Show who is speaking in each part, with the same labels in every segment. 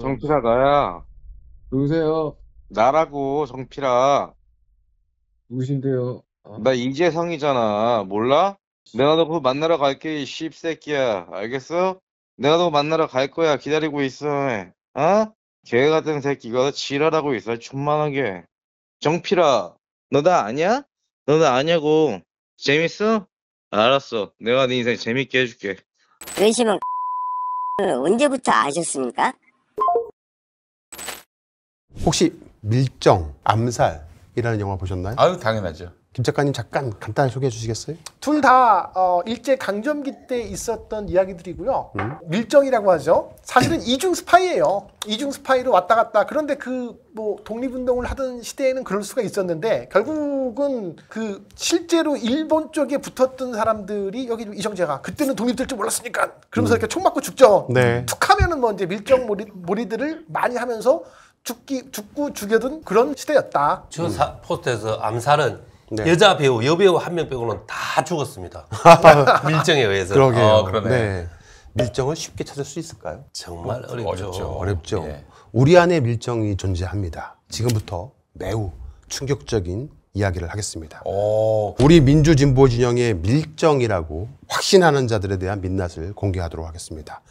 Speaker 1: 정필아 나야.
Speaker 2: 누구세요?
Speaker 1: 나라고 정필아.
Speaker 2: 누구신데요?
Speaker 1: 나 이재성이잖아. 몰라? 내가 너 그거 만나러 갈게 이 씹새끼야. 알겠어? 내가 너 만나러 갈 거야. 기다리고 있어. 어? 개 같은 새끼가 지랄하고 있어. 천만하게. 정필아, 너 나 아냐? 너 나 아냐고. 재밌어? 알았어. 내가 네 인생 재밌게 해줄게.
Speaker 3: 그러시면 언제부터 아셨습니까?
Speaker 4: 혹시 밀정, 암살이라는 영화 보셨나요?
Speaker 5: 아유, 당연하죠.
Speaker 4: 김 작가님 잠깐 간단히 소개해 주시겠어요?
Speaker 6: 둘 다 일제 강점기 때 있었던 이야기들이고요. 밀정이라고 하죠. 사실은 이중 스파이예요. 이중 스파이로 왔다 갔다. 그런데 그 뭐 독립운동을 하던 시대에는 그럴 수가 있었는데 결국은 그 실제로 일본 쪽에 붙었던 사람들이 여기 이정재가 그때는 독립될 줄 몰랐으니까 그러면서 이렇게 총 맞고 죽죠.
Speaker 4: 네.
Speaker 6: 툭하면은 뭐 이제 밀정 몰이들을 많이 하면서 죽고 죽여둔 그런 시대였다.
Speaker 7: 저 포스터에서 암살은
Speaker 4: 네.
Speaker 7: 여자 배우, 여배우 한 명 빼고는 다 죽었습니다. 밀정에 의해서.
Speaker 4: 그러게요.
Speaker 5: 그러네.
Speaker 4: 네. 밀정을 쉽게 찾을 수 있을까요?
Speaker 7: 정말 어렵죠.
Speaker 5: 어렵죠.
Speaker 4: 어렵죠.
Speaker 5: 예.
Speaker 4: 우리 안에 밀정이 존재합니다. 지금부터 매우 충격적인 이야기를 하겠습니다.
Speaker 5: 오,
Speaker 4: 우리 민주진보 진영의 밀정이라고 확신하는 자들에 대한 민낯을 공개하도록 하겠습니다.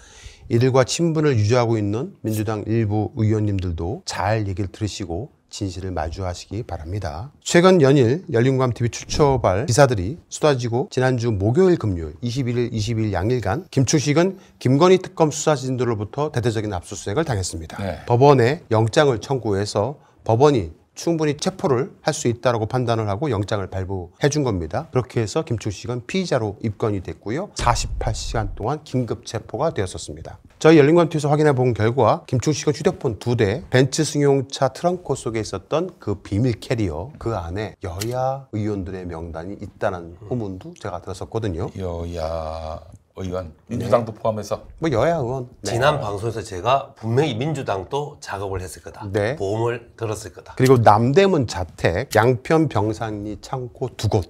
Speaker 4: 이들과 친분을 유지하고 있는 민주당 일부 의원님들도 잘 얘기를 들으시고 진실을 마주하시기 바랍니다. 최근 연일 열린우감TV 추처발 기사들이 쏟아지고 지난주 목요일 금요일 21일 22일 양일간 김충식은 김건희 특검 수사 진도로부터 대대적인 압수수색을 당했습니다.
Speaker 5: 네.
Speaker 4: 법원에 영장을 청구해서 법원이 충분히 체포를 할 수 있다고 판단을 하고 영장을 발부해 준 겁니다. 그렇게 해서 김충식은 피의자로 입건이 됐고요. 48시간 동안 긴급 체포가 되었었습니다. 저희 열린우감TV에서 확인해 본 결과 김충식은 휴대폰 2대, 벤츠 승용차 트렁크 속에 있었던 그 비밀 캐리어 그 안에 여야 의원들의 명단이 있다는 후문도 제가 들었었거든요.
Speaker 5: 여야 의원, 민주당도 포함해서.
Speaker 4: 뭐 여야 의원. 네.
Speaker 7: 지난 방송에서 제가 분명히 민주당도 작업을 했을 거다.
Speaker 4: 네.
Speaker 7: 보험을 들었을 거다.
Speaker 4: 그리고 남대문 자택, 양평 병산리 창고 2곳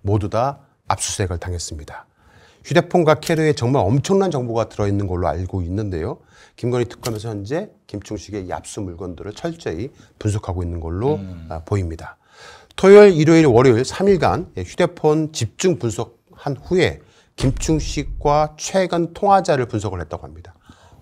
Speaker 4: 모두 다 압수수색을 당했습니다. 휴대폰과 캐리어에 정말 엄청난 정보가 들어있는 걸로 알고 있는데요. 김건희 특검에서 현재 김충식의 압수 물건들을 철저히 분석하고 있는 걸로 보입니다. 토요일, 일요일, 월요일 3일간 휴대폰 집중 분석한 후에 김충식과 최근 통화자를 분석을 했다고 합니다.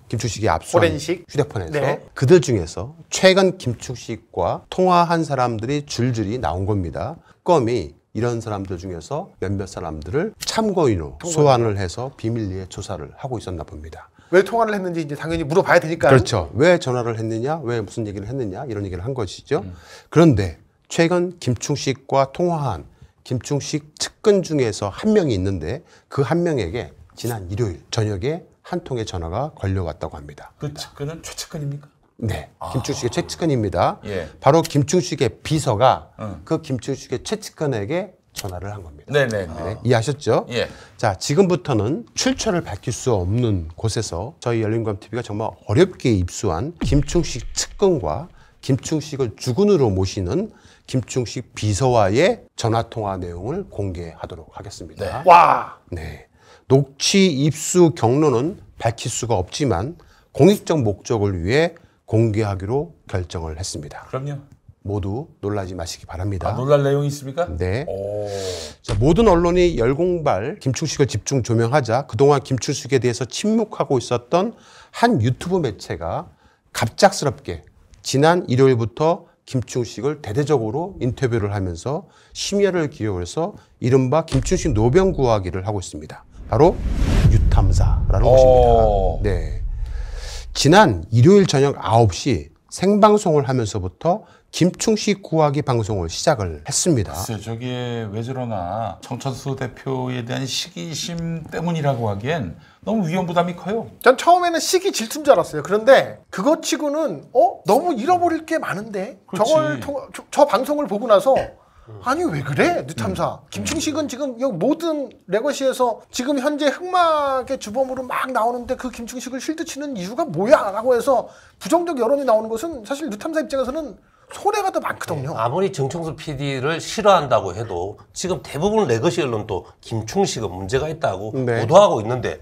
Speaker 4: 김충식이 압수한
Speaker 6: 포렌식?
Speaker 4: 휴대폰에서
Speaker 6: 네.
Speaker 4: 그들 중에서 최근 김충식과 통화한 사람들이 줄줄이 나온 겁니다. 특검이 이런 사람들 중에서 몇몇 사람들을 참고인으로 소환을 해서 비밀리에 조사를 하고 있었나 봅니다.
Speaker 6: 왜 통화를 했는지 이제 당연히 물어봐야 되니까요.
Speaker 4: 그렇죠. 왜 전화를 했느냐, 왜 무슨 얘기를 했느냐 이런 얘기를 한 것이죠. 그런데 최근 김충식과 통화한 김충식 측근 중에서 한 명이 있는데 그 한 명에게 지난 일요일 저녁에 한 통의 전화가 걸려왔다고 합니다.
Speaker 5: 그 측근은 최측근입니까?
Speaker 4: 네, 김충식의 최측근입니다.
Speaker 5: 예.
Speaker 4: 바로 김충식의 비서가 그 김충식의 최측근에게 전화를 한 겁니다.
Speaker 5: 네네.
Speaker 4: 네, 이해하셨죠?
Speaker 5: 예.
Speaker 4: 자, 지금부터는 출처를 밝힐 수 없는 곳에서 저희 열린우감TV가 정말 어렵게 입수한 김충식 측근과 김충식을 주군으로 모시는 김충식 비서와의 전화통화 내용을 공개하도록 하겠습니다.
Speaker 6: 와.
Speaker 4: 네. 녹취 입수 경로는 밝힐 수가 없지만 공익적 목적을 위해 공개하기로 결정을 했습니다.
Speaker 5: 그럼요.
Speaker 4: 모두 놀라지 마시기 바랍니다.
Speaker 5: 놀랄 내용이 있습니까?
Speaker 4: 네.
Speaker 5: 오.
Speaker 4: 자, 모든 언론이 열공발 김충식을 집중 조명하자 그동안 김충식에 대해서 침묵하고 있었던 한 유튜브 매체가 갑작스럽게 지난 일요일부터 김충식을 대대적으로 인터뷰를 하면서 심혈을 기울여서 이른바 김충식 노병 구하기를 하고 있습니다. 바로 유탐사라는
Speaker 5: 오.
Speaker 4: 것입니다. 네. 지난 일요일 저녁 9시 생방송을 하면서부터 김충식 구하기 방송을 시작을 했습니다.
Speaker 5: 글쎄, 저게 왜 저러나 정천수 대표에 대한 시기심 때문이라고 하기엔 너무 위험 부담이 커요.
Speaker 6: 전 처음에는 시기 질투인 줄 알았어요. 그런데 그것 치고는 너무 잃어버릴 게 많은데
Speaker 5: 그렇지.
Speaker 6: 저 방송을 보고 나서 아니 왜 그래 뉴탐사 김충식은 지금 여기 모든 레거시에서 지금 현재 흑막의 주범으로 막 나오는데 그 김충식을 실드치는 이유가 뭐야 라고 해서 부정적 여론이 나오는 것은 사실 뉴탐사 입장에서는 손해가 더 많거든요.
Speaker 7: 아무리 정청수 PD를 싫어한다고 해도 지금 대부분 레거시 언론도 김충식은 문제가 있다고
Speaker 4: 네.
Speaker 7: 보도하고 있는데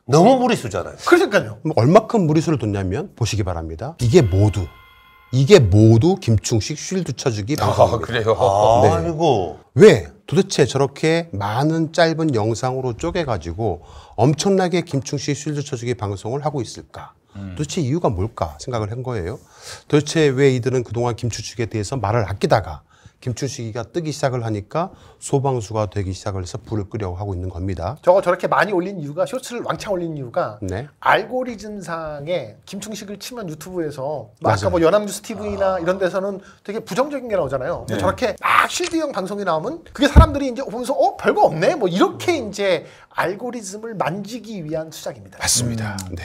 Speaker 7: 너무 무리수잖아요.
Speaker 6: 그러니까요.
Speaker 4: 뭐 얼마큼 무리수를 뒀냐면 보시기 바랍니다. 이게 모두 김충식 쉴드 쳐주기 방송입니다.
Speaker 5: 그래요.
Speaker 4: 네.
Speaker 7: 아이고.
Speaker 4: 왜 도대체 저렇게 많은 짧은 영상으로 쪼개가지고 엄청나게 김충식 쉴드 쳐주기 방송을 하고 있을까? 도대체 이유가 뭘까 생각을 한 거예요. 도대체 왜 이들은 그동안 김충식에 대해서 말을 아끼다가 김충식이가 뜨기 시작을 하니까 소방수가 되기 시작을 해서 불을 끄려고 하고 있는 겁니다.
Speaker 6: 저렇게 많이 올린 이유가, 쇼츠를 왕창 올린 이유가
Speaker 4: 네.
Speaker 6: 알고리즘상에 김충식을 치면 유튜브에서 뭐
Speaker 4: 맞아요.
Speaker 6: 아까 뭐 연합뉴스 TV나 이런 데서는 되게 부정적인 게 나오잖아요. 근데 저렇게 막 실드형 방송이 나오면 그게 사람들이 이제 보면서 별거 없네 뭐 이렇게 이제 알고리즘을 만지기 위한 수작입니다.
Speaker 4: 맞습니다. 네.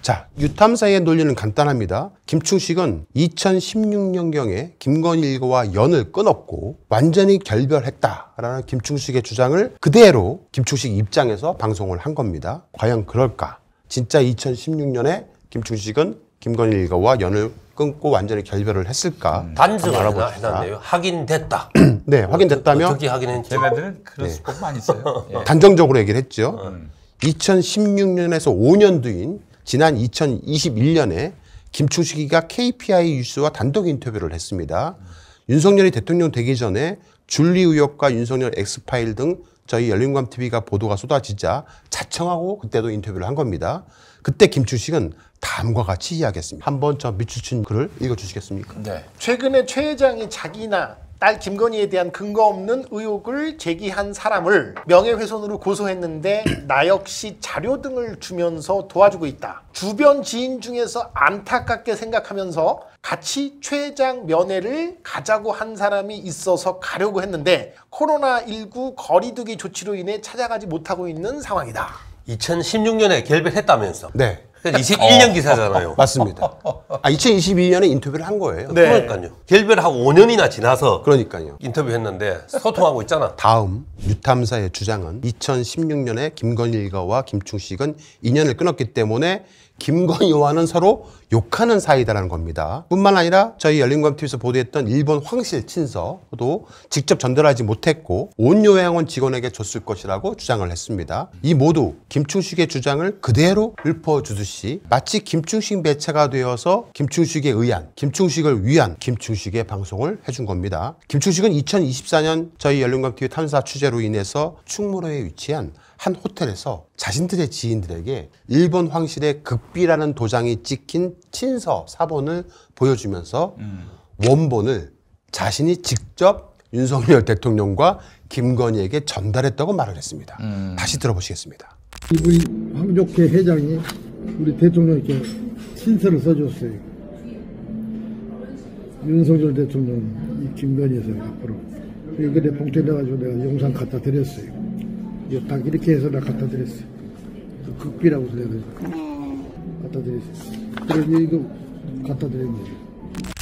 Speaker 4: 자, 유탐사의 논리는 간단합니다. 김충식은 2016년경에 김건희 일가와 연을 끊었고 완전히 결별했다라는 김충식의 주장을 그대로 김충식 입장에서 방송을 한 겁니다. 과연 그럴까? 진짜 2016년에 김충식은 김건희 일가와 연을 끊고 완전히 결별을 했을까?
Speaker 7: 단정을
Speaker 4: 한번
Speaker 7: 하나
Speaker 4: 알아봅시다.
Speaker 7: 해놨네요. 확인됐다.
Speaker 4: 네, 확인됐다면
Speaker 7: 어떻게 확인했지?
Speaker 5: 걔네들은 그런 수법 많이 써요. 예.
Speaker 4: 단정적으로 얘기를 했죠. 2016년에서 5년 뒤인 지난 2021년에 김충식이가 KPI 뉴스와 단독 인터뷰를 했습니다. 윤석열이 대통령 되기 전에 줄리 의혹과 윤석열 엑스파일 등 저희 열린우감TV가 보도가 쏟아지자 자청하고 그때도 인터뷰를 한 겁니다. 그때 김충식은 다음과 같이 이야기했습니다. 한번 저 밑줄 친 글을 읽어주시겠습니까?
Speaker 5: 네.
Speaker 6: 최근에 최 회장이 자기나 딸 김건희에 대한 근거 없는 의혹을 제기한 사람을 명예훼손으로 고소했는데 나 역시 자료 등을 주면서 도와주고 있다. 주변 지인 중에서 안타깝게 생각하면서 같이 최 회장 면회를 가자고 한 사람이 있어서 가려고 했는데 코로나19 거리두기 조치로 인해 찾아가지 못하고 있는 상황이다.
Speaker 7: 2016년에 결별했다면서.
Speaker 4: 네,
Speaker 7: 21년 기사잖아요.
Speaker 4: 맞습니다. 2022년에 인터뷰를 한 거예요.
Speaker 6: 네.
Speaker 7: 그러니까요. 결별하고 5년이나 지나서
Speaker 4: 그러니까요.
Speaker 7: 인터뷰했는데 소통하고 있잖아.
Speaker 4: 다음 유탐사의 주장은 2016년에 김건희 일가와 김충식은 인연을 끊었기 때문에 김건희와는 서로 욕하는 사이다라는 겁니다. 뿐만 아니라 저희 열린우감TV에서 보도했던 일본 황실 친서도 직접 전달하지 못했고 온 요양원 직원에게 줬을 것이라고 주장을 했습니다. 이 모두 김충식의 주장을 그대로 읊어주듯이 마치 김충식 매체가 되어서 김충식에 의한, 김충식을 위한 김충식의 방송을 해준 겁니다. 김충식은 2024년 저희 열린우감TV 탐사 취재로 인해서 충무로에 위치한 한 호텔에서 자신들의 지인들에게 일본 황실의 극비라는 도장이 찍힌 친서 사본을 보여주면서 원본을 자신이 직접 윤석열 대통령과 김건희에게 전달했다고 말을 했습니다. 다시 들어보시겠습니다.
Speaker 8: 이분이 황족회 회장이 우리 대통령께 친서를 써줬어요. 윤석열 대통령 이 김건희에서 앞으로 그때 봉투내가지고 내가 영상 갖다 드렸어요. 이거 딱 이렇게 해서 내가 갖다 드렸어요. 극비라고 내가 갖다 드렸어요. 그래서 이거 갖다 드린 거예요.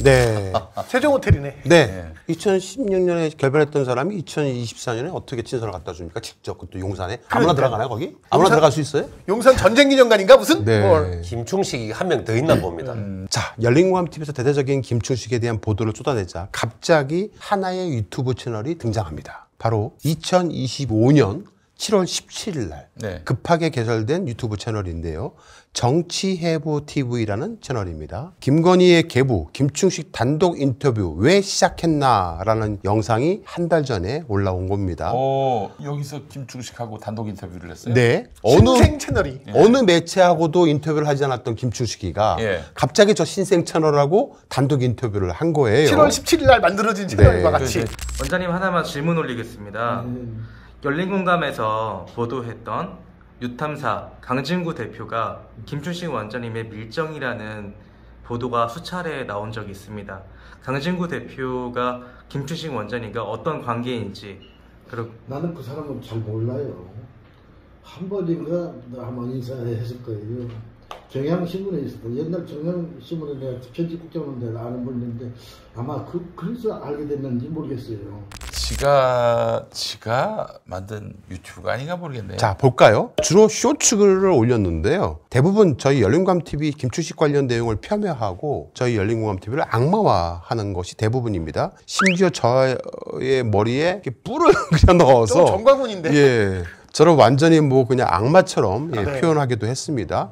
Speaker 4: 네.
Speaker 6: 세종 호텔이네.
Speaker 4: 네. 2016년에 결별했던 사람이 2024년에 어떻게 친서를 갖다 줍니까? 직접 그것도 용산에. 아무나 들어가나요, 거기? 아무나 들어갈 수 있어요?
Speaker 6: 용산 전쟁기념관인가 무슨?
Speaker 4: 네.
Speaker 7: 김충식이 한 명 더 있나 봅니다.
Speaker 4: 자, 열린우감TV에서 대대적인 김충식에 대한 보도를 쏟아내자 갑자기 하나의 유튜브 채널이 등장합니다. 바로 2025년 7월 17일 날
Speaker 5: 네.
Speaker 4: 급하게 개설된 유튜브 채널인데요. 정치해부TV라는 채널입니다. 김건희의 계부, 김충식 단독 인터뷰 왜 시작했나라는 영상이 한 달 전에 올라온 겁니다.
Speaker 5: 여기서 김충식하고 단독 인터뷰를 했어요?
Speaker 4: 네.
Speaker 6: 신생 채널이.
Speaker 4: 어느 매체하고도 인터뷰를 하지 않았던 김충식이가
Speaker 5: 예.
Speaker 4: 갑자기 저 신생 채널하고 단독 인터뷰를 한 거예요.
Speaker 6: 7월 17일 날 만들어진 채널과
Speaker 4: 네.
Speaker 6: 같이.
Speaker 9: 원장님 하나만 질문 올리겠습니다. 열린공감에서 보도했던 유탐사 강진구 대표가 김충식 원장님의 밀정이라는 보도가 수차례 나온 적이 있습니다. 강진구 대표가 김충식 원장님과 어떤 관계인지 그리고
Speaker 8: 나는 그 사람은 잘 몰라요. 한 번인가 아마 인사했을 거예요. 경향신문에 있었고 옛날 경향신문에 내가 편집국장인데 아는 분인데 아마 그래서 알게 됐는지 모르겠어요.
Speaker 5: 지가 만든 유튜브가 아닌가 모르겠네요.
Speaker 4: 자, 볼까요? 주로 쇼츠글을 올렸는데요. 대부분 저희 열린우감TV 김충식 관련 내용을 폄훼하고 저희 열린우감TV를 악마화하는 것이 대부분입니다. 심지어 저의 머리에 이렇게 뿔을 그냥 넣어서
Speaker 6: 좀 정광훈인데.
Speaker 4: 예, 저를 완전히 뭐 그냥 악마처럼 예,
Speaker 6: 네.
Speaker 4: 표현하기도 했습니다.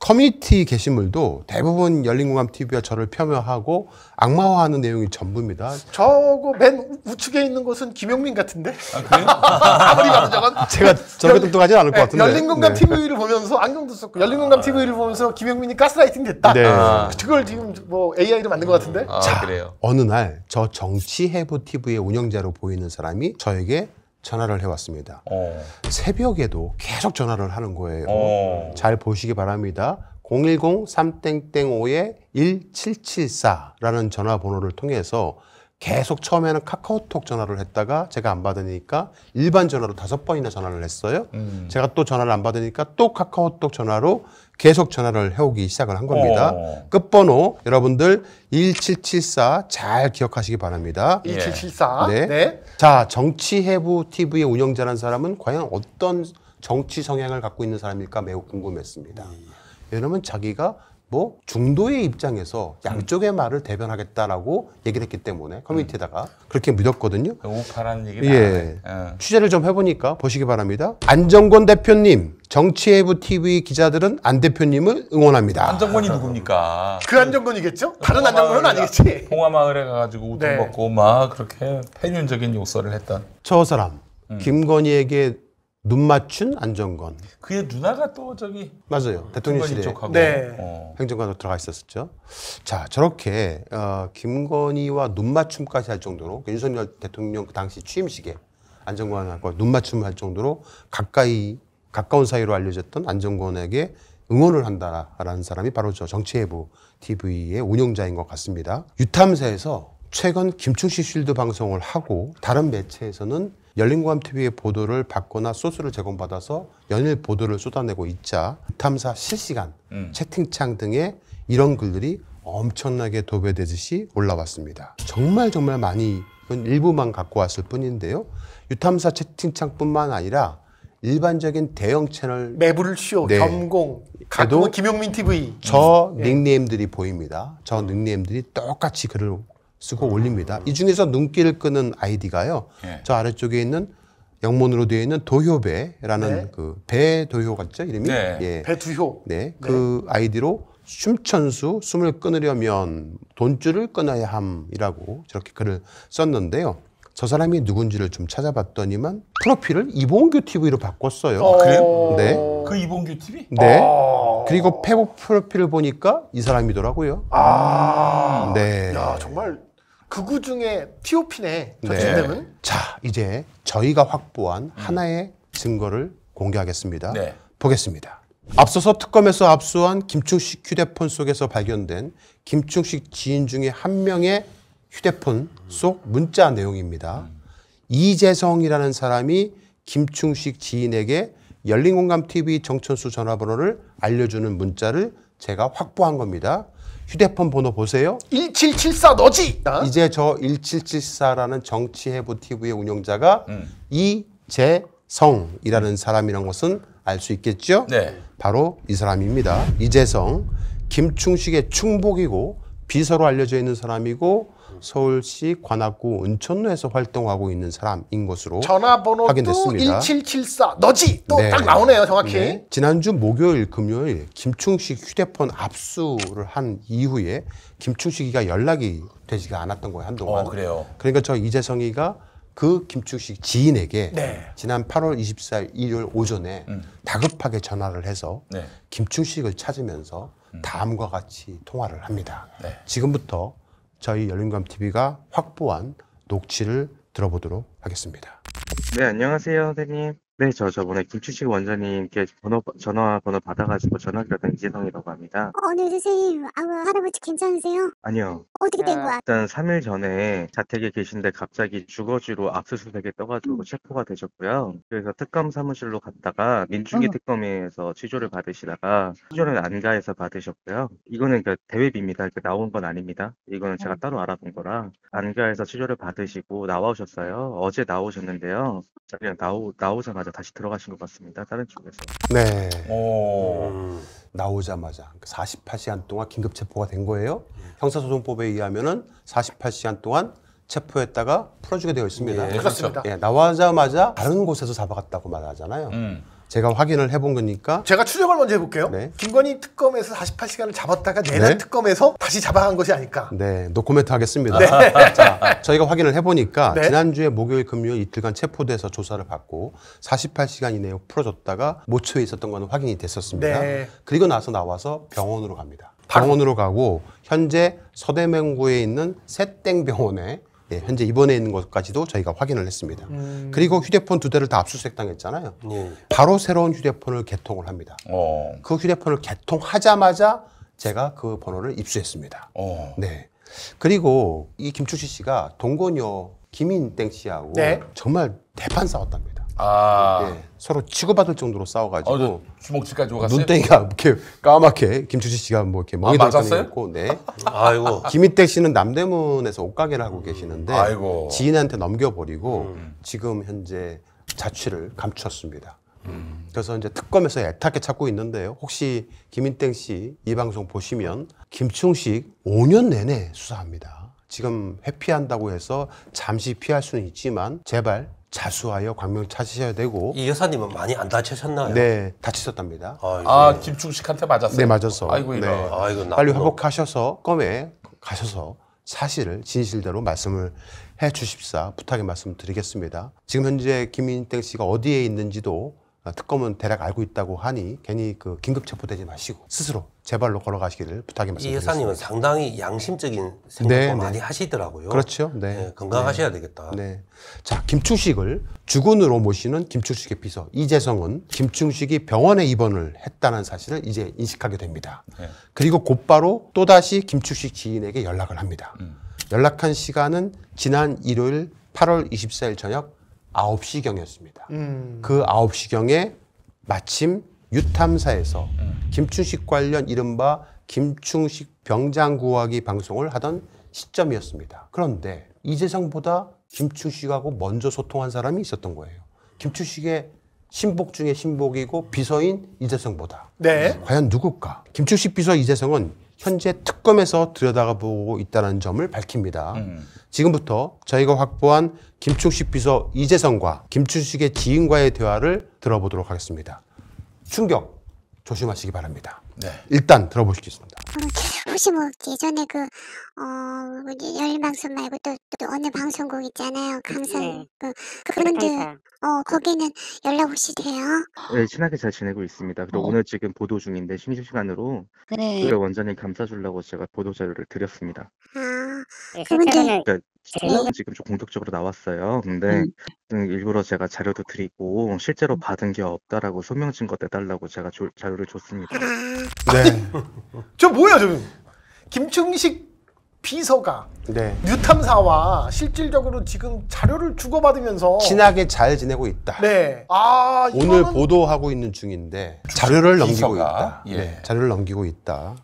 Speaker 4: 커뮤니티 게시물도 대부분 열린공감TV와 저를 폄하하고 악마화하는 내용이 전부입니다.
Speaker 6: 저거 맨 우측에 있는 곳은 김용민 같은데?
Speaker 5: 아, 그래요?
Speaker 6: 아무리 봐도 저건
Speaker 4: 제가 저렇게 똑똑하지 않을 것
Speaker 6: 네,
Speaker 4: 같은데.
Speaker 6: 열린공감
Speaker 4: 네.
Speaker 6: TV를 보면서 안경도 썼고 열린공감 TV를 보면서 김용민이 가스라이팅 됐다.
Speaker 4: 네.
Speaker 6: 그걸 지금 뭐 AI로 만든 것 같은데?
Speaker 7: 아, 그래요.
Speaker 4: 어느 날 저 정치해부 TV의 운영자로 보이는 사람이 저에게 전화를 해왔습니다. 새벽에도 계속 전화를 하는 거예요. 잘 보시기 바랍니다. 010-3땡땡5-1774라는 전화번호를 통해서 계속 처음에는 카카오톡 전화를 했다가 제가 안 받으니까 일반 전화로 5번이나 전화를 했어요. 제가 또 전화를 안 받으니까 또 카카오톡 전화로 계속 전화를 해오기 시작을 한 겁니다. 끝번호 여러분들 1774 잘 기억하시기 바랍니다.
Speaker 6: 1774.
Speaker 4: 네.
Speaker 6: 네.
Speaker 4: 자, 정치해부 TV의 운영자라는 사람은 과연 어떤 정치 성향을 갖고 있는 사람일까 매우 궁금했습니다. 왜냐하면 자기가 뭐 중도의 입장에서 양쪽의 말을 대변하겠다라고 얘기를 했기 때문에 커뮤니티에다가 그렇게 믿었거든요.
Speaker 5: 우파라는 얘기를
Speaker 4: 예.
Speaker 5: 안 해.
Speaker 4: 취재를 좀 해보니까 보시기 바랍니다. 안정권 대표님, 정치해부 TV 기자들은 안 대표님을 응원합니다.
Speaker 5: 안정권이 누굽니까?
Speaker 6: 그 안정권이겠죠? 다른 안정권은 아니겠지.
Speaker 5: 봉화마을에 가가지고 우통
Speaker 6: 네.
Speaker 5: 벗고 막 그렇게 패륜적인 욕설을 했던
Speaker 4: 저 사람 김건희에게 눈 맞춘 안정권.
Speaker 5: 그의 누나가 또 저기
Speaker 4: 맞아요. 대통령실에
Speaker 5: 쪽하고
Speaker 6: 네.
Speaker 4: 행정관으로 들어가 있었죠. 자, 저렇게 김건희와 눈 맞춤까지 할 정도로 윤석열 대통령 그 당시 취임식에 안정권하고 눈 맞춤을 할 정도로 가까운 사이로 알려졌던 안정권에게 응원을 한다라는 사람이 바로 저 정치해부 TV의 운영자인 것 같습니다. 유탐사에서 최근 김충식 쉴드 방송을 하고 다른 매체에서는 열린공감TV의 보도를 받거나 소스를 제공받아서 연일 보도를 쏟아내고 있자 유탐사 실시간 채팅창 등에 이런 글들이 엄청나게 도배되듯이 올라왔습니다. 정말 많이 이건 일부만 갖고 왔을 뿐인데요. 유탐사 채팅창뿐만 아니라 일반적인 대형 채널
Speaker 6: 매불 쇼,
Speaker 4: 네.
Speaker 6: 겸공, 가끔은 김용민 TV.
Speaker 4: 저 닉네임들이 보입니다. 저 닉네임들이 똑같이 글을 쓰고 올립니다. 이 중에서 눈길을 끄는 아이디가요.
Speaker 5: 예.
Speaker 4: 저 아래쪽에 있는 영문으로 되어 있는 도효배라는
Speaker 6: 네.
Speaker 4: 그 배도효 같죠? 이름이?
Speaker 5: 네.
Speaker 4: 예.
Speaker 6: 배두효.
Speaker 4: 네. 그 아이디로 춤천수 숨을 끊으려면 돈줄을 끊어야 함이라고 저렇게 글을 썼는데요. 저 사람이 누군지를 좀 찾아봤더니만 프로필을 이봉규 TV로 바꿨어요.
Speaker 5: 그래요?
Speaker 4: 네.
Speaker 5: 그 이봉규 TV?
Speaker 4: 네. 그리고 페북 프로필을 보니까 이 사람이더라고요. 네.
Speaker 6: 야, 정말 극우 중에 TOP네. 저
Speaker 4: 네.
Speaker 6: 쯤되면.
Speaker 4: 자, 이제 저희가 확보한 하나의 증거를 공개하겠습니다.
Speaker 5: 네.
Speaker 4: 보겠습니다. 앞서서 특검에서 압수한 김충식 휴대폰 속에서 발견된 김충식 지인 중에 한 명의 휴대폰 속 문자 내용입니다. 이재성이라는 사람이 김충식 지인에게 열린공감TV 정천수 전화번호를 알려주는 문자를 제가 확보한 겁니다. 휴대폰 번호 보세요.
Speaker 6: 1774 너지.
Speaker 4: 이제 저 1774라는 정치해부 TV의 운영자가 이재성이라는 사람이라는 것은 알 수 있겠죠?
Speaker 5: 네.
Speaker 4: 바로 이 사람입니다. 이재성, 김충식의 충복이고 비서로 알려져 있는 사람이고 서울시 관악구 은천로에서 활동하고 있는 사람인 것으로
Speaker 6: 전화번호도
Speaker 4: 확인됐습니다.
Speaker 6: 1774 너지. 또
Speaker 4: 네.
Speaker 6: 딱 나오네요, 정확히.
Speaker 4: 네. 지난주 목요일, 금요일 김충식 휴대폰 압수를 한 이후에 김충식이가 연락이 되지가 않았던 거예요, 한동안.
Speaker 5: 그래요.
Speaker 4: 그러니까 저 이재성이가 그 김충식 지인에게
Speaker 6: 네.
Speaker 4: 지난 8월 24일 일요일 오전에 다급하게 전화를 해서
Speaker 5: 네.
Speaker 4: 김충식을 찾으면서 다음과 같이 통화를 합니다.
Speaker 5: 네.
Speaker 4: 지금부터 저희 열린공감TV가 확보한 녹취를 들어보도록 하겠습니다.
Speaker 10: 네, 안녕하세요, 선생님. 네, 저번에 김충식 원장님께 전화번호 받아가지고 전화드렸던 이재성이라고 합니다.
Speaker 11: 네, 선생님. 할아버지 괜찮으세요?
Speaker 10: 아니요.
Speaker 11: 어떻게 된 거야?
Speaker 10: 일단 3일 전에 자택에 계신데 갑자기 주거지로 압수수색에 떠가지고 체포가 되셨고요. 그래서 특검 사무실로 갔다가 민중기 특검에서 취조를 받으시다가 취조는 안가에서 받으셨고요. 이거는 그 대외비입니다. 나온 건 아닙니다. 이거는 제가 따로 알아본 거라 안가에서 취조를 받으시고 나오셨어요. 어제 나오셨는데요. 그냥 나오자마자 다시 들어가신 것 같습니다. 다른 쪽에서.
Speaker 4: 네. 나오자마자 48시간 동안 긴급 체포가 된 거예요. 형사소송법에 의하면은 48시간 동안 체포했다가 풀어주게 되어 있습니다.
Speaker 7: 예,
Speaker 6: 그렇습니다.
Speaker 4: 예, 나와자마자 다른 곳에서 잡아갔다고 말하잖아요. 제가 확인을 해본 거니까
Speaker 6: 제가 추정을 먼저 해볼게요.
Speaker 4: 네.
Speaker 6: 김건희 특검에서 48시간을 잡았다가 내란
Speaker 4: 네.
Speaker 6: 특검에서 다시 잡아간 것이 아닐까.
Speaker 4: 네, 노코멘트 하겠습니다.
Speaker 6: 네.
Speaker 4: 자, 저희가 확인을 해보니까
Speaker 6: 네.
Speaker 4: 지난주에 목요일, 금요일 이틀간 체포돼서 조사를 받고 48시간 이내에 풀어줬다가 모처에 있었던 거는 확인이 됐었습니다.
Speaker 6: 네.
Speaker 4: 그리고 나와서 병원으로 갑니다. 병원으로 가고 현재 서대문구에 있는 새땡병원에 현재 입원해 있는 것까지도 저희가 확인을 했습니다. 그리고 휴대폰 2대를 다 압수수색 당했잖아요.
Speaker 7: 예.
Speaker 4: 바로 새로운 휴대폰을 개통을 합니다. 그 휴대폰을 개통하자마자 제가 그 번호를 입수했습니다. 네. 그리고 이 김충식 씨가 동거녀 김인땡 씨하고
Speaker 6: 네.
Speaker 4: 정말 대판 싸웠답니다.
Speaker 5: 아.
Speaker 4: 네. 서로 치고받을 정도로 싸워가지고
Speaker 5: 주먹질까지 오갔어요?
Speaker 4: 눈덩이가 이렇게 까맣게 김충식 씨가 뭐 이렇게 멍이
Speaker 5: 맞았어요?
Speaker 4: 있고, 네.
Speaker 7: 아이고.
Speaker 4: 김인택 씨는 남대문에서 옷가게를 하고 계시는데
Speaker 5: 아이고.
Speaker 4: 지인한테 넘겨버리고 지금 현재 자취를 감추었습니다. 그래서 이제 특검에서 애타게 찾고 있는데요. 혹시 김인택 씨 이 방송 보시면 김충식 5년 내내 수사합니다. 지금 회피한다고 해서 잠시 피할 수는 있지만 제발 자수하여 광명 찾으셔야 되고.
Speaker 7: 이 여사님은 많이 안 다치셨나요?
Speaker 4: 네, 다치셨답니다.
Speaker 5: 아, 김충식한테 맞았어요?
Speaker 4: 네, 맞았어.
Speaker 5: 아이고, 이거.
Speaker 4: 네.
Speaker 7: 아이고,
Speaker 4: 빨리 회복하셔서 검에 가셔서 사실을 진실대로 말씀을 해 주십사 부탁의 말씀 드리겠습니다. 지금 현재 김인땡 씨가 어디에 있는지도 특검은 대략 알고 있다고 하니 괜히 그 긴급 체포되지 마시고 스스로 제 발로 걸어가시기를 부탁의
Speaker 7: 이
Speaker 4: 말씀드리겠습니다.
Speaker 7: 여사님은 상당히 양심적인 생각도
Speaker 4: 네,
Speaker 7: 많이
Speaker 4: 네.
Speaker 7: 하시더라고요.
Speaker 4: 그렇죠. 네.
Speaker 7: 네, 건강하셔야 되겠다.
Speaker 4: 네. 자, 김충식을 주군으로 모시는 김충식의 비서 이재성은 김충식이 병원에 입원을 했다는 사실을 이제 인식하게 됩니다.
Speaker 5: 네.
Speaker 4: 그리고 곧바로 또다시 김충식 지인에게 연락을 합니다. 연락한 시간은 지난 일요일 8월 24일 저녁 9시경이었습니다. 그 9시경에 마침 유탐사에서 김충식 관련 이른바 김충식 병장 구하기 방송을 하던 시점이었습니다. 그런데 이재성보다 김충식하고 먼저 소통한 사람이 있었던 거예요. 김충식의 신복 중에 신복이고 비서인 이재성보다.
Speaker 6: 네.
Speaker 4: 과연 누굴까? 김충식 비서 이재성은 현재 특검에서 들여다보고 있다는 점을 밝힙니다. 지금부터 저희가 확보한 김충식 비서 이재성과 김충식의 지인과의 대화를 들어보도록 하겠습니다. 충격 조심하시기 바랍니다.
Speaker 5: 네.
Speaker 4: 일단 들어보시겠습니다.
Speaker 11: 혹시 뭐 예전에 열린방송 말고 또 어느 방송국 있잖아요. 강산 그분들 거기는 연락 혹시 돼요?
Speaker 10: 네, 친하게 잘 지내고 있습니다. 그리고 오늘 지금 보도 중인데 심심시간으로
Speaker 11: 네.
Speaker 10: 그 원장님 감싸주려고 제가 보도 자료를 드렸습니다.
Speaker 11: 그분들
Speaker 10: 그분들 지금 좀 공격적으로 나왔어요. 근데 일부러 제가 자료도 드리고 실제로 받은 게 없다라고 소명 증거 내달라고 제가 자료를 줬습니다.
Speaker 4: 네.
Speaker 6: 저 뭐야 저 김충식 비서가
Speaker 4: 네.
Speaker 6: 뉴탐사와 실질적으로 지금 자료를 주고받으면서
Speaker 4: 친하게 잘 지내고 있다.
Speaker 6: 네.
Speaker 4: 오늘
Speaker 6: 이거는
Speaker 4: 보도하고 있는 중인데 자료를 넘기고
Speaker 5: 비서가,
Speaker 4: 있다.
Speaker 5: 예.
Speaker 4: 네, 자료를 넘기고 있다.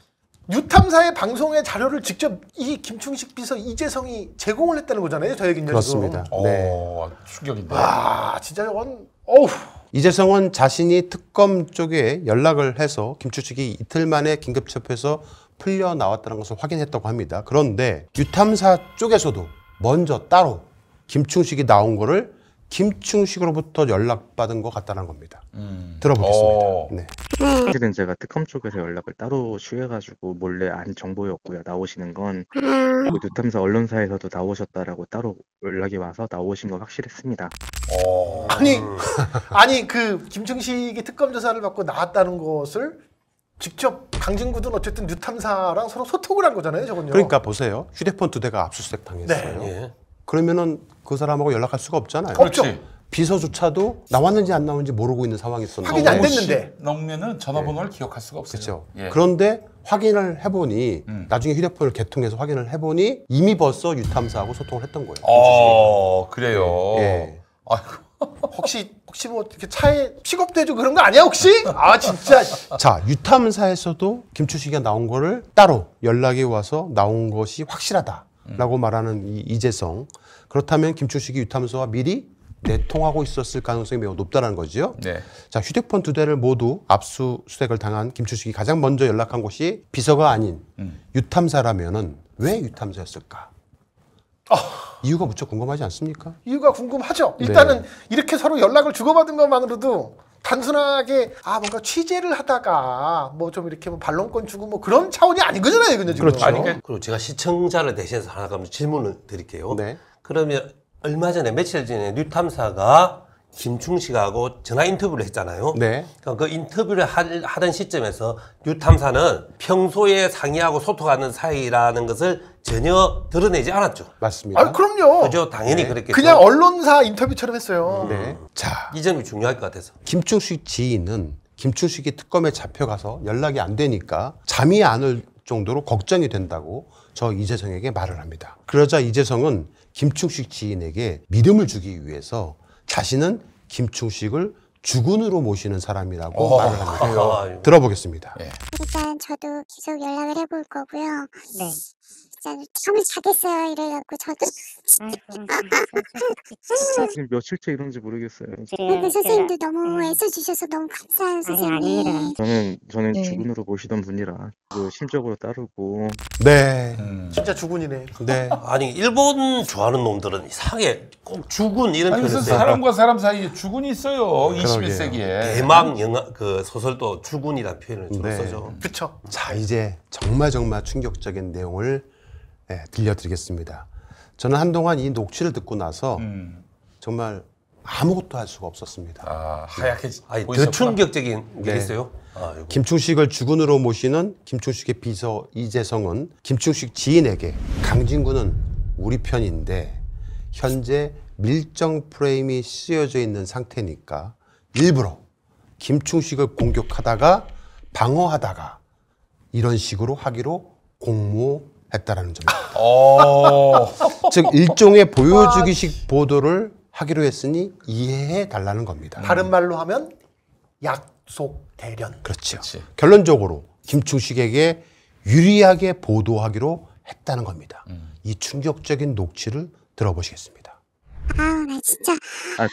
Speaker 6: 뉴탐사의 방송의 자료를 직접 이 김충식 비서 이재성이 제공을 했다는 거잖아요. 저에게는
Speaker 4: 그렇습니다. 네.
Speaker 5: 충격인데.
Speaker 6: 진짜 저건 어우.
Speaker 4: 이재성은 자신이 특검 쪽에 연락을 해서 김충식이 이틀 만에 긴급 체포해서 풀려 나왔다는 것을 확인했다고 합니다. 그런데 유탐사 쪽에서도 먼저 따로 김충식이 나온 거를 김충식으로부터 연락받은 것 같다는 겁니다. 들어보겠습니다. 네.
Speaker 10: 사실은 제가 특검 쪽에서 연락을 따로 취해가지고 몰래 안 정보였고요. 나오시는 건 뉴탐사 언론사에서도 나오셨다라고 따로 연락이 와서 나오신 거 확실했습니다.
Speaker 6: 아니 그 김충식이 특검 조사를 받고 나왔다는 것을 직접 강진구든 어쨌든 뉴탐사랑 서로 소통을 한 거잖아요, 저건요.
Speaker 4: 그러니까 보세요. 휴대폰 2대가 압수수색 당했어요.
Speaker 6: 네.
Speaker 4: 그러면은 그 사람하고 연락할 수가 없잖아요.
Speaker 6: 없죠.
Speaker 4: 비서조차도 나왔는지 안 나왔는지 모르고 있는 상황이었는데.
Speaker 6: 확인이 안 됐는데.
Speaker 5: 넘으면은 전화번호를 기억할 수가 없어요.
Speaker 4: 그렇죠.
Speaker 5: 예.
Speaker 4: 그런데 확인을 해보니 나중에 휴대폰을 개통해서 확인을 해보니 이미 벌써 유탐사하고 소통을 했던 거예요.
Speaker 5: 그래요.
Speaker 4: 예.
Speaker 6: 혹시 뭐 이렇게 차에 픽업도 해주고 그런 거 아니야 혹시? 진짜.
Speaker 4: 자, 유탐사에서도 김충식이 나온 거를 따로 연락이 와서 나온 것이 확실하다라고 말하는 이 이재성. 그렇다면 김충식이 유탐사와 미리 내통하고 있었을 가능성이 매우 높다는 거죠.
Speaker 5: 네.
Speaker 4: 자, 휴대폰 2대를 모두 압수수색을 당한 김충식이 가장 먼저 연락한 곳이 비서가 아닌 유탐사라면은 왜 유탐사였을까? 이유가 무척 궁금하지 않습니까?
Speaker 6: 이유가 궁금하죠. 일단은 이렇게 서로 연락을 주고받은 것만으로도 단순하게 뭔가 취재를 하다가 뭐 좀 이렇게 뭐 반론권 주고 뭐 그런 차원이 아닌 거잖아요, 근데 지금.
Speaker 4: 그렇죠.
Speaker 7: 그리고 제가 시청자를 대신해서 하나 질문을 드릴게요.
Speaker 4: 네.
Speaker 7: 그러면 얼마 전에 며칠 전에 뉴탐사가 김충식하고 전화 인터뷰를 했잖아요.
Speaker 4: 네.
Speaker 7: 그러니까 그 인터뷰를 하던 시점에서 뉴탐사는 평소에 상의하고 소통하는 사이라는 것을 전혀 드러내지 않았죠.
Speaker 4: 맞습니다.
Speaker 6: 그럼요.
Speaker 7: 그죠? 당연히 그랬겠죠.
Speaker 6: 그냥 언론사 인터뷰처럼 했어요.
Speaker 4: 네. 자,
Speaker 7: 이 점이 중요할 것 같아서.
Speaker 4: 김충식 지인은 김충식이 특검에 잡혀가서 연락이 안 되니까 잠이 안 올 정도로 걱정이 된다고 저 이재성에게 말을 합니다. 그러자 이재성은 김충식 지인에게 믿음을 주기 위해서 자신은 김충식을 주군으로 모시는 사람이라고 말을 합니다. 들어보겠습니다.
Speaker 11: 일단 저도 계속 연락을 해볼 거고요.
Speaker 3: 네.
Speaker 11: 진짜 잠을 자겠어요 이래갖고 저도
Speaker 10: 지금 며칠째 이런지 모르겠어요.
Speaker 11: 근데 선생님도 너무 애써주셔서 너무 감사해요 선생님.
Speaker 10: 저는
Speaker 3: 네.
Speaker 10: 주군으로 모시던 분이라 심적으로 따르고.
Speaker 4: 네.
Speaker 6: 진짜 주군이네.
Speaker 4: 네.
Speaker 7: 아니 일본 좋아하는 놈들은 이상하게 꼭 주군 이런
Speaker 5: 아니
Speaker 7: 표현을
Speaker 5: 무슨
Speaker 7: 써요.
Speaker 5: 사람과 사람 사이에 주군이 있어요. 21세기에.
Speaker 7: 대막 영화 그 소설도 주군이라는 표현을 주로
Speaker 4: 네.
Speaker 7: 쓰죠.
Speaker 6: 그쵸.
Speaker 4: 자, 이제 정말 충격적인 내용을 들려드리겠습니다. 저는 한동안 이 녹취를 듣고 나서 정말 아무것도 할 수가 없었습니다.
Speaker 5: 하얗게
Speaker 7: 아니 더
Speaker 5: 보이셨구나.
Speaker 7: 충격적인 게
Speaker 4: 네.
Speaker 7: 있어요.
Speaker 4: 김충식을 주군으로 모시는 김충식의 비서 이재성은 김충식 지인에게 강진구는 우리 편인데 현재 밀정 프레임이 씌워져 있는 상태니까 일부러 김충식을 공격하다가 방어하다가 이런 식으로 하기로 공모했다라는 점입니다. 즉 일종의 보여주기식 보도를 하기로 했으니 이해해 달라는 겁니다.
Speaker 6: 다른 말로 하면 약속 대련.
Speaker 4: 그렇죠. 결론적으로 김충식에게 유리하게 보도하기로 했다는 겁니다. 이 충격적인 녹취를 들어보시겠습니다.
Speaker 11: 나 진짜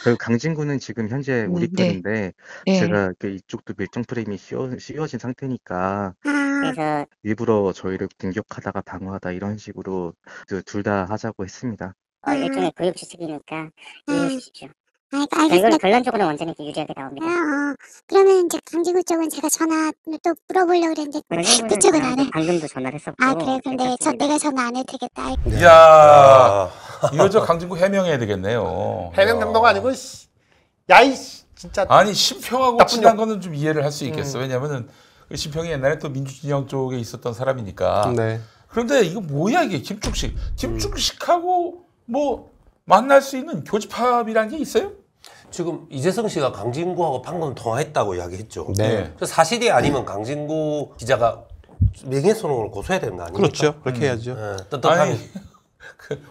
Speaker 10: 그 강진구는 지금 현재 우리 편인데
Speaker 3: 네.
Speaker 10: 제가 이쪽도 밀정 프레임이 씌워진 상태니까
Speaker 3: 그래서
Speaker 10: 일부러 저희를 공격하다가 방어하다 이런 식으로 둘 다 하자고 했습니다.
Speaker 3: 일종의 교육 주식이니까 이해해 주십시오.
Speaker 11: 알겠습니다.
Speaker 3: 결론적으로 원장님께 유리하게 나옵니다.
Speaker 11: 그러면 이제 강진구 쪽은 제가 전화 또 물어보려고 그랬는데 그쪽은 안 해.
Speaker 3: 방금도 전화를 했었고.
Speaker 11: 그래요? 근데 내가 전화 안 해도 되겠다.
Speaker 5: 이야, 이거 저 강진구 해명해야 되겠네요.
Speaker 6: 해명 정도가 아니고 야이 진짜.
Speaker 5: 아니 심평하고
Speaker 6: 나쁜
Speaker 5: 친한
Speaker 6: 놈.
Speaker 5: 거는 좀 이해를 할 수 있겠어. 왜냐면은 그 심평이 옛날에 또 민주진영 쪽에 있었던 사람이니까.
Speaker 4: 네.
Speaker 5: 그런데 이거 뭐야 이게 김충식하고 뭐 만날 수 있는 교집합이라는 게 있어요?
Speaker 7: 지금 이재성 씨가 강진구하고 방금 통화했다고 이야기했죠.
Speaker 4: 네.
Speaker 7: 그 사실이 아니면 강진구 기자가 명예훼손을 고소해야 되는 거 아닙니까?
Speaker 4: 그렇죠. 그렇게 해야죠.
Speaker 7: 떳떳하게.
Speaker 5: 아니,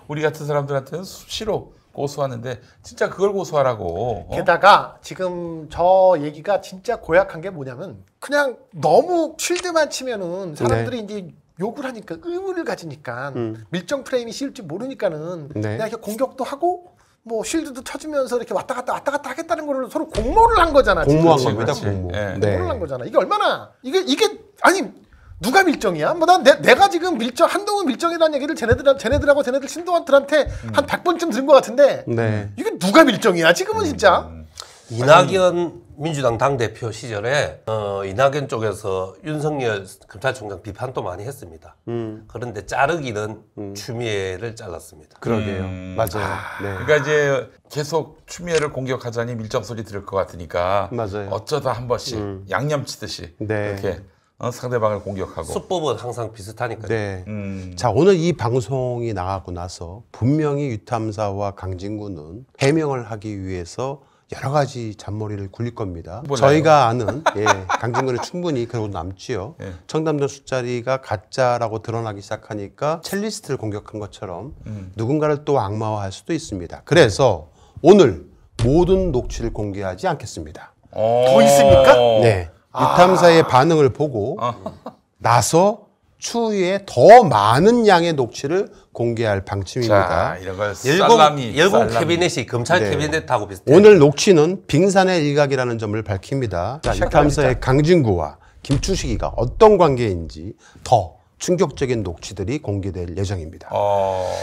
Speaker 5: 우리 같은 사람들한테는 수시로 고소하는데 진짜 그걸 고소하라고.
Speaker 6: 게다가 지금 저 얘기가 진짜 고약한 게 뭐냐면 그냥 너무 쉴드만 치면은 사람들이 이제 욕을 하니까 의문을 가지니까 밀정 프레임이 씌울지 모르니까는 그냥 이렇게 공격도 하고 뭐 쉴드도 쳐주면서 이렇게 왔다 갔다 하겠다는 거를 서로 공모를 한 거잖아.
Speaker 4: 공모한
Speaker 6: 지금.
Speaker 4: 겁니다.
Speaker 5: 그렇지.
Speaker 4: 공모.
Speaker 5: 네.
Speaker 6: 공모를 한 거잖아. 이게 얼마나 이게 아니 누가 밀정이야? 뭐 난 내가 지금 한동훈 밀정이라는 얘기를 쟤네들하고 쟤네들 신동한들한테 한 100번쯤 들은 것 같은데 이게 누가 밀정이야? 지금은 진짜.
Speaker 7: 이낙연 민주당 당대표 시절에 이낙연 쪽에서 윤석열 검찰총장 비판도 많이 했습니다. 그런데 자르기는 추미애를 잘랐습니다.
Speaker 4: 그러게요. 맞아요. 네.
Speaker 5: 그러니까 이제 계속 추미애를 공격하자니 밀정 소리 들을 것 같으니까
Speaker 4: 맞아요.
Speaker 5: 어쩌다 한 번씩 양념 치듯이 이렇게 상대방을 공격하고.
Speaker 7: 수법은 항상 비슷하니까요.
Speaker 4: 네. 자, 오늘 이 방송이 나가고 나서 분명히 유탐사와 강진구는 해명을 하기 위해서 여러 가지 잔머리를 굴릴 겁니다.
Speaker 5: 몰라요.
Speaker 4: 저희가 아는 강진구는 충분히 그러고 남지요. 청담동 술자리가 가짜라고 드러나기 시작하니까 첼리스트를 공격한 것처럼 누군가를 또 악마화할 수도 있습니다. 그래서 오늘 모든 녹취를 공개하지 않겠습니다.
Speaker 6: 더 있습니까?
Speaker 4: 네. 유탐사의 반응을 보고 나서 추후에 더 많은 양의 녹취를 공개할 방침입니다.
Speaker 5: 자, 이런 걸 살라미.
Speaker 7: 열공 캐비넷이 검찰 캐비넷하고 비슷해요.
Speaker 4: 오늘 녹취는 빙산의 일각이라는 점을 밝힙니다. 자, 유탐사의 강진구와 김충식이가 어떤 관계인지 더 충격적인 녹취들이 공개될 예정입니다.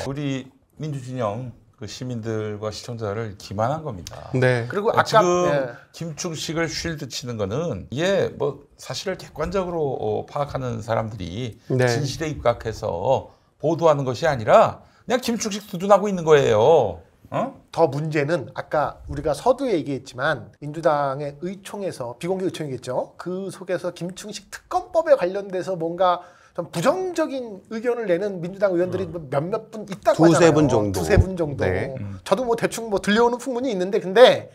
Speaker 5: 우리 민주진영 그 시민들과 시청자를 기만한 겁니다.
Speaker 4: 네.
Speaker 6: 그리고 아까
Speaker 5: 지금
Speaker 6: 예.
Speaker 5: 김충식을 쉴드 치는 거는 이게 뭐 사실을 객관적으로 파악하는 사람들이
Speaker 4: 네.
Speaker 5: 진실에 입각해서 보도하는 것이 아니라 그냥 김충식 두둔하고 있는 거예요. 어?
Speaker 6: 더 문제는 아까 우리가 서두에 얘기했지만 민주당의 의총에서 비공개 의총이겠죠. 그 속에서 김충식 특검법에 관련돼서 뭔가 좀 부정적인 의견을 내는 민주당 의원들이 몇몇 분 있다고 하잖아요.
Speaker 4: 두세 분 정도.
Speaker 6: 두세 분 정도.
Speaker 4: 네.
Speaker 6: 저도 뭐 대충 뭐 들려오는 풍문이 있는데 근데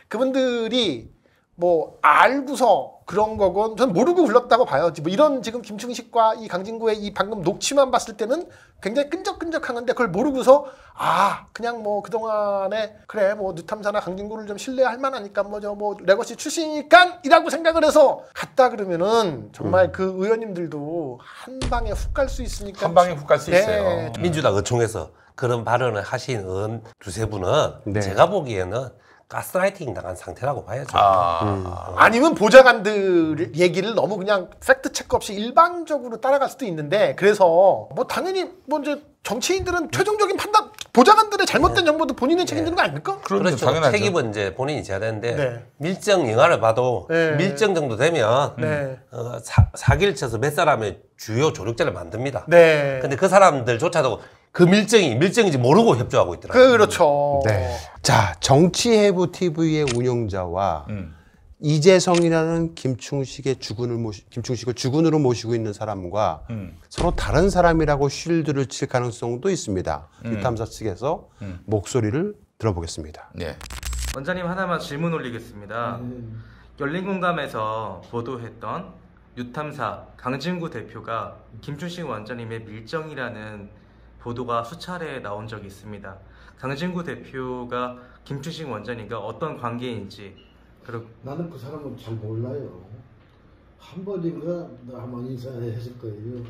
Speaker 6: 그분들이 뭐 알고서 그런 거건 전 모르고 불렀다고 봐요. 뭐 이런 지금 김충식과 이 강진구의 이 방금 녹취만 봤을 때는 굉장히 끈적끈적하는데 그걸 모르고서 아 그냥 뭐 그동안에 그래 뭐 뉴탐사나 강진구를 좀 신뢰할 만하니까 뭐 저 뭐 레거시 출신이니까 이라고 생각을 해서 갔다 그러면은 정말 그 의원님들도 한 방에 훅 갈 수 있으니까
Speaker 5: 한 방에 훅 갈 수
Speaker 6: 네.
Speaker 5: 있어요.
Speaker 7: 민주당 의총에서 그런 발언을 하신 의원 두세 분은
Speaker 4: 네.
Speaker 7: 제가 보기에는 가스라이팅 당한 상태라고 봐야죠.
Speaker 6: 아니면 보좌관들 얘기를 너무 그냥 팩트 체크 없이 일방적으로 따라갈 수도 있는데 그래서 뭐 당연히 뭐 이제 정치인들은 최종적인 판단 보좌관들의 잘못된 정보도 본인이 책임지는 거 아닙니까?
Speaker 5: 그럼요,
Speaker 7: 그렇죠.
Speaker 5: 당연하죠.
Speaker 7: 책임은 이제 본인이 져야 되는데
Speaker 6: 네.
Speaker 7: 밀정 영화를 봐도
Speaker 6: 네.
Speaker 7: 밀정 정도 되면
Speaker 6: 네.
Speaker 7: 사기를 쳐서 몇 사람의 주요 조력자를 만듭니다.
Speaker 6: 네.
Speaker 7: 근데 그 사람들조차도 그 밀정인지 모르고 협조하고 있더라고요.
Speaker 6: 그렇죠.
Speaker 4: 네. 자, 정치해부 TV의 운영자와 이재성이라는 김충식을 주군으로 모시고 있는 사람과 서로 다른 사람이라고 쉴드를 칠 가능성도 있습니다. 유탐사 측에서 목소리를 들어보겠습니다.
Speaker 5: 네.
Speaker 9: 원장님 하나만 질문 올리겠습니다. 열린공감에서 보도했던 유탐사 강진구 대표가 김충식 원장님의 밀정이라는 보도가 수차례 나온 적이 있습니다. 강진구 대표가 김충식 원장님과 어떤 관계인지 그리고
Speaker 8: 나는 그 사람은 잘 몰라요. 한 번인가 한번 인사했을 거예요.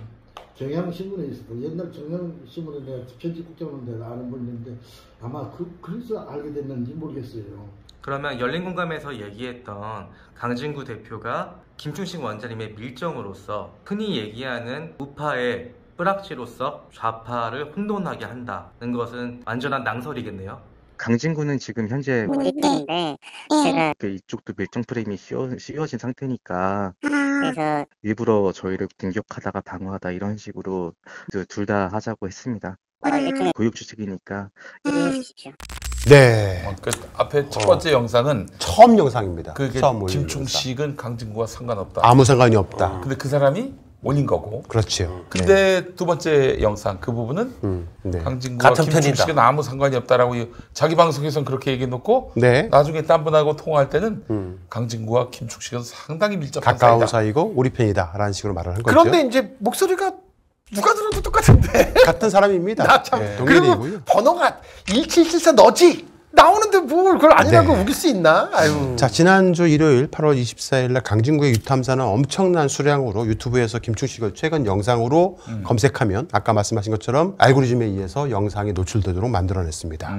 Speaker 8: 경향신문에 있었고 옛날 경향신문에 내가 편집국장으로 내가 아는 분인데 아마 그래서 알게 됐는지 모르겠어요.
Speaker 9: 그러면 열린공감에서 얘기했던 강진구 대표가 김충식 원장님의 밀정으로서 흔히 얘기하는 우파의 뿌락지로서 좌파를 혼돈하게 한다는 것은 완전한 낭설이겠네요.
Speaker 10: 강진구는 지금 현재
Speaker 3: 우리 편인데 제가
Speaker 10: 그 이쪽도 밀정 프레임이 씌워진 상태니까
Speaker 3: 그래서
Speaker 10: 일부러 저희를 공격하다가 방어하다 이런 식으로 둘 다 하자고 했습니다.
Speaker 3: 일종의
Speaker 10: 고육 주식이니까
Speaker 3: 이해해 주십시오.
Speaker 4: 네.
Speaker 5: 그 앞에 첫 번째 영상은
Speaker 4: 처음 영상입니다.
Speaker 5: 그게
Speaker 4: 처음 올린
Speaker 5: 김충식은 강진구와 상관없다.
Speaker 4: 영상. 아무 상관이 없다.
Speaker 5: 근데 그 사람이 올린 거고.
Speaker 4: 그렇죠.
Speaker 5: 근데 두 번째 영상 그 부분은
Speaker 4: 네.
Speaker 5: 강진구와
Speaker 7: 같은
Speaker 5: 김충식은
Speaker 7: 편이다.
Speaker 5: 아무 상관이 없다라고 자기 방송에서는 그렇게 얘기해놓고
Speaker 4: 네.
Speaker 5: 나중에 딴 분하고 통화할 때는 강진구와 김충식은 상당히 밀접한
Speaker 4: 가까운
Speaker 5: 사이다.
Speaker 4: 사이고 우리 편이다라는 식으로 말을 한 거죠.
Speaker 6: 그런데 이제 목소리가 누가 들어도 똑같은데.
Speaker 4: 같은 사람입니다.
Speaker 6: 나 참.
Speaker 4: 네,
Speaker 6: 그리고
Speaker 4: 동일이고요.
Speaker 6: 번호가 1774 너지. 나오는데 뭘 그걸 아니라고
Speaker 4: 네.
Speaker 6: 우길 수 있나? 아유.
Speaker 4: 자, 지난주 일요일 8월 24일 날 강진구의 유탐사는 엄청난 수량으로 유튜브에서 김충식을 최근 영상으로 검색하면 아까 말씀하신 것처럼 알고리즘에 의해서 영상이 노출되도록 만들어냈습니다.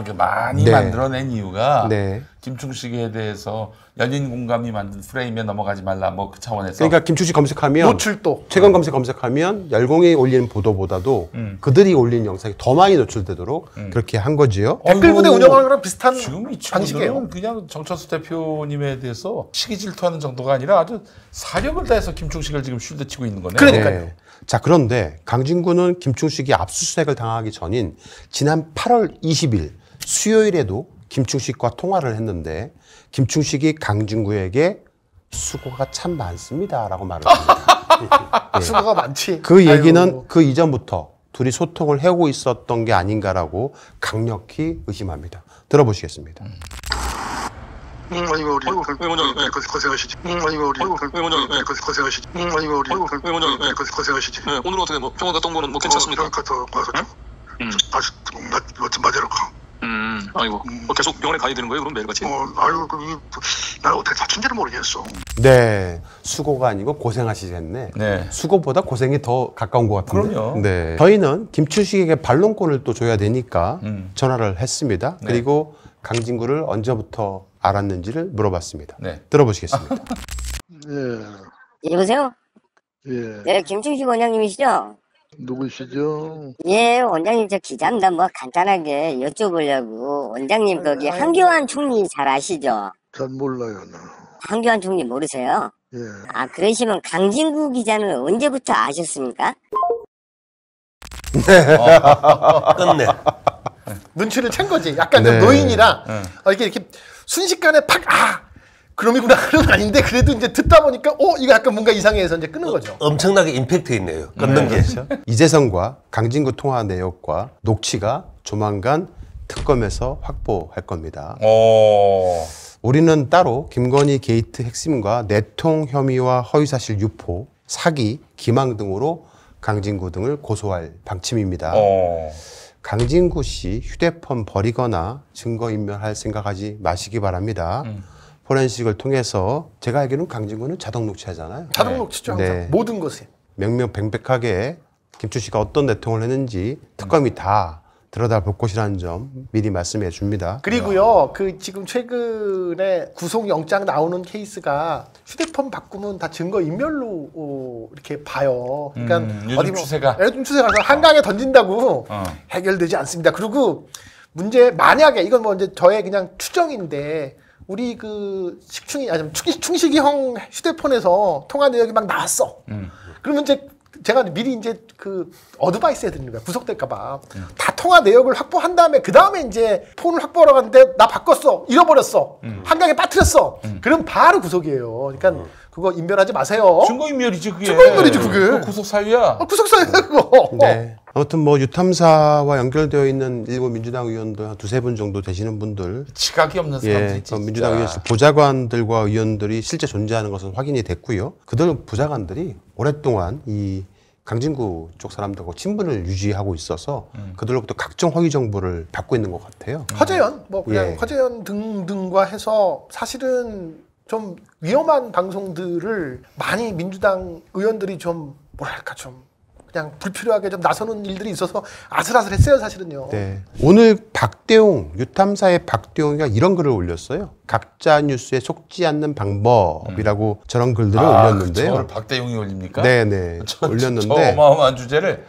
Speaker 5: 그 많이
Speaker 4: 네.
Speaker 5: 만들어낸 이유가
Speaker 4: 네.
Speaker 5: 김충식에 대해서 열린 공감이 만든 프레임에 넘어가지 말라 뭐 그 차원에서.
Speaker 4: 그러니까 김충식 검색하면
Speaker 6: 노출도.
Speaker 4: 최근 검색하면 열공이 올린 보도보다도 그들이 올린 영상이 더 많이 노출되도록 그렇게 한 거지요.
Speaker 6: 댓글 부대 운영하는 거랑 비슷한
Speaker 5: 지금 이
Speaker 6: 방식이에요.
Speaker 5: 친구들은 그냥 정철수 대표님에 대해서 시기 질투하는 정도가 아니라 아주 사력을 다해서 김충식을 지금 쉴드 치고 있는 거네요.
Speaker 6: 그러니까요.
Speaker 4: 네. 자, 그런데 강진구는 김충식이 압수수색을 당하기 전인 지난 8월 20일 수요일에도 김충식과 통화를 했는데 김충식이 강진구에게 수고가 참 많습니다라고 말을 합니다. 네.
Speaker 6: 수고가 많지.
Speaker 4: 그 얘기는
Speaker 6: 아유.
Speaker 4: 그 이전부터 둘이 소통을 해오고 있었던 게 아닌가라고 강력히 의심합니다. 들어보시겠습니다.
Speaker 12: 아이고 우리 원장님 고생하시지. 아이고 우리 원장님 고생하시지. 아이고 우리 원장님 고생하시지. 오늘 어떻게 뭐 병원 갔다 온 거는 뭐 괜찮습니까? 갔다 와서 다시 맞으러 가. 아이고 계속 병원에 가야 되는 거예요? 그럼 매일같이? 아이고 나 어떻게 다친지를 모르겠어.
Speaker 4: 네, 수고가 아니고 고생하시겠네.
Speaker 5: 네.
Speaker 4: 수고보다 고생이 더 가까운 것 같은데.
Speaker 5: 그럼요.
Speaker 4: 네. 저희는 김충식에게 반론권을 또 줘야 되니까 전화를 했습니다.
Speaker 5: 네.
Speaker 4: 그리고 강진구를 언제부터 알았는지를 물어봤습니다.
Speaker 5: 네.
Speaker 4: 들어보시겠습니다.
Speaker 12: 예.
Speaker 3: 여보세요?
Speaker 12: 예.
Speaker 3: 네, 김충식 원장님이시죠?
Speaker 12: 누구시죠?
Speaker 13: 예, 원장님 저 기자입니다. 뭐 간단하게 여쭤보려고. 원장님 거기 한교안 총리 잘 아시죠?
Speaker 12: 잘 몰라요, 나.
Speaker 13: 한교안 총리 모르세요?
Speaker 12: 예.
Speaker 13: 아, 그러시면 강진구 기자는 언제부터 아셨습니까?
Speaker 7: 끝내.
Speaker 6: 눈치를 챈 거지. 약간
Speaker 4: 네.
Speaker 6: 좀 노인이라 이렇게 순식간에 팍 그놈이구나 그건 아닌데 그래도 이제 듣다 보니까 이거 약간 뭔가 이상해서 이제 끊는 거죠.
Speaker 7: 엄청나게 임팩트 있네요. 끊는 게.
Speaker 4: 그렇죠. 이재성과 강진구 통화 내역과 녹취가 조만간 특검에서 확보할 겁니다. 우리는 따로 김건희 게이트 핵심과 내통 혐의와 허위사실 유포, 사기, 기망 등으로 강진구 등을 고소할 방침입니다. 강진구 씨 휴대폰 버리거나 증거인멸할 생각하지 마시기 바랍니다. 포렌식을 통해서 제가 알기로는 강진구는 자동 녹취하잖아요.
Speaker 6: 자동 녹취죠. 항상. 모든 것에.
Speaker 4: 명명백백하게 김추 씨가 어떤 내통을 했는지 특검이 다 들여다볼 것이라는 점 미리 말씀해 줍니다.
Speaker 6: 그리고요, 그 지금 최근에 구속영장 나오는 케이스가 휴대폰 바꾸면 다 증거 인멸로 이렇게 봐요. 그러니까
Speaker 5: 요즘 추세가
Speaker 6: 요즘 추세가 한강에 던진다고 해결되지 않습니다. 그리고 문제 만약에 이건 뭐 이제 저의 그냥 추정인데 우리 그 충식이 형 휴대폰에서 통화 내역이 막 나왔어. 그러면 이제 제가 미리 이제 그 어드바이스 해드리는 거야. 구속될까봐. 다 통화 내역을 확보한 다음에 그 다음에 이제 폰을 확보하러 갔는데 나 바꿨어. 잃어버렸어. 한강에 빠뜨렸어. 그럼 바로 구속이에요. 그러니까 그거 인멸하지 마세요.
Speaker 5: 증거인멸이지 그게.
Speaker 6: 증거인멸이지 그게.
Speaker 5: 구속 사유야.
Speaker 6: 구속 사유야 그거.
Speaker 4: 네. 아무튼 뭐 유탐사와 연결되어 있는 일부 민주당 의원들 한 두세 분 정도 되시는 분들
Speaker 5: 지각이 없는 사람들이
Speaker 4: 예, 민주당 의원 보좌관들과 의원들이 실제 존재하는 것은 확인이 됐고요. 그들 보좌관들이 오랫동안 이 강진구 쪽 사람들하고 친분을 유지하고 있어서 그들로부터 각종 허위 정보를 받고 있는 것 같아요.
Speaker 6: 허재현 뭐 그냥
Speaker 4: 예.
Speaker 6: 허재현 등등과 해서 사실은 좀 위험한 방송들을 많이 민주당 의원들이 좀 뭐랄까 좀 그냥 불필요하게 좀 나서는 일들이 있어서 아슬아슬했어요 사실은요.
Speaker 4: 네. 오늘 박대용 유탐사의 박대용이가 이런 글을 올렸어요. 가짜 뉴스에 속지 않는 방법이라고 저런 글들을 올렸는데요.
Speaker 5: 저걸 박대용이 올립니까?
Speaker 4: 네네. 올렸는데
Speaker 5: 저 어마어마한 주제를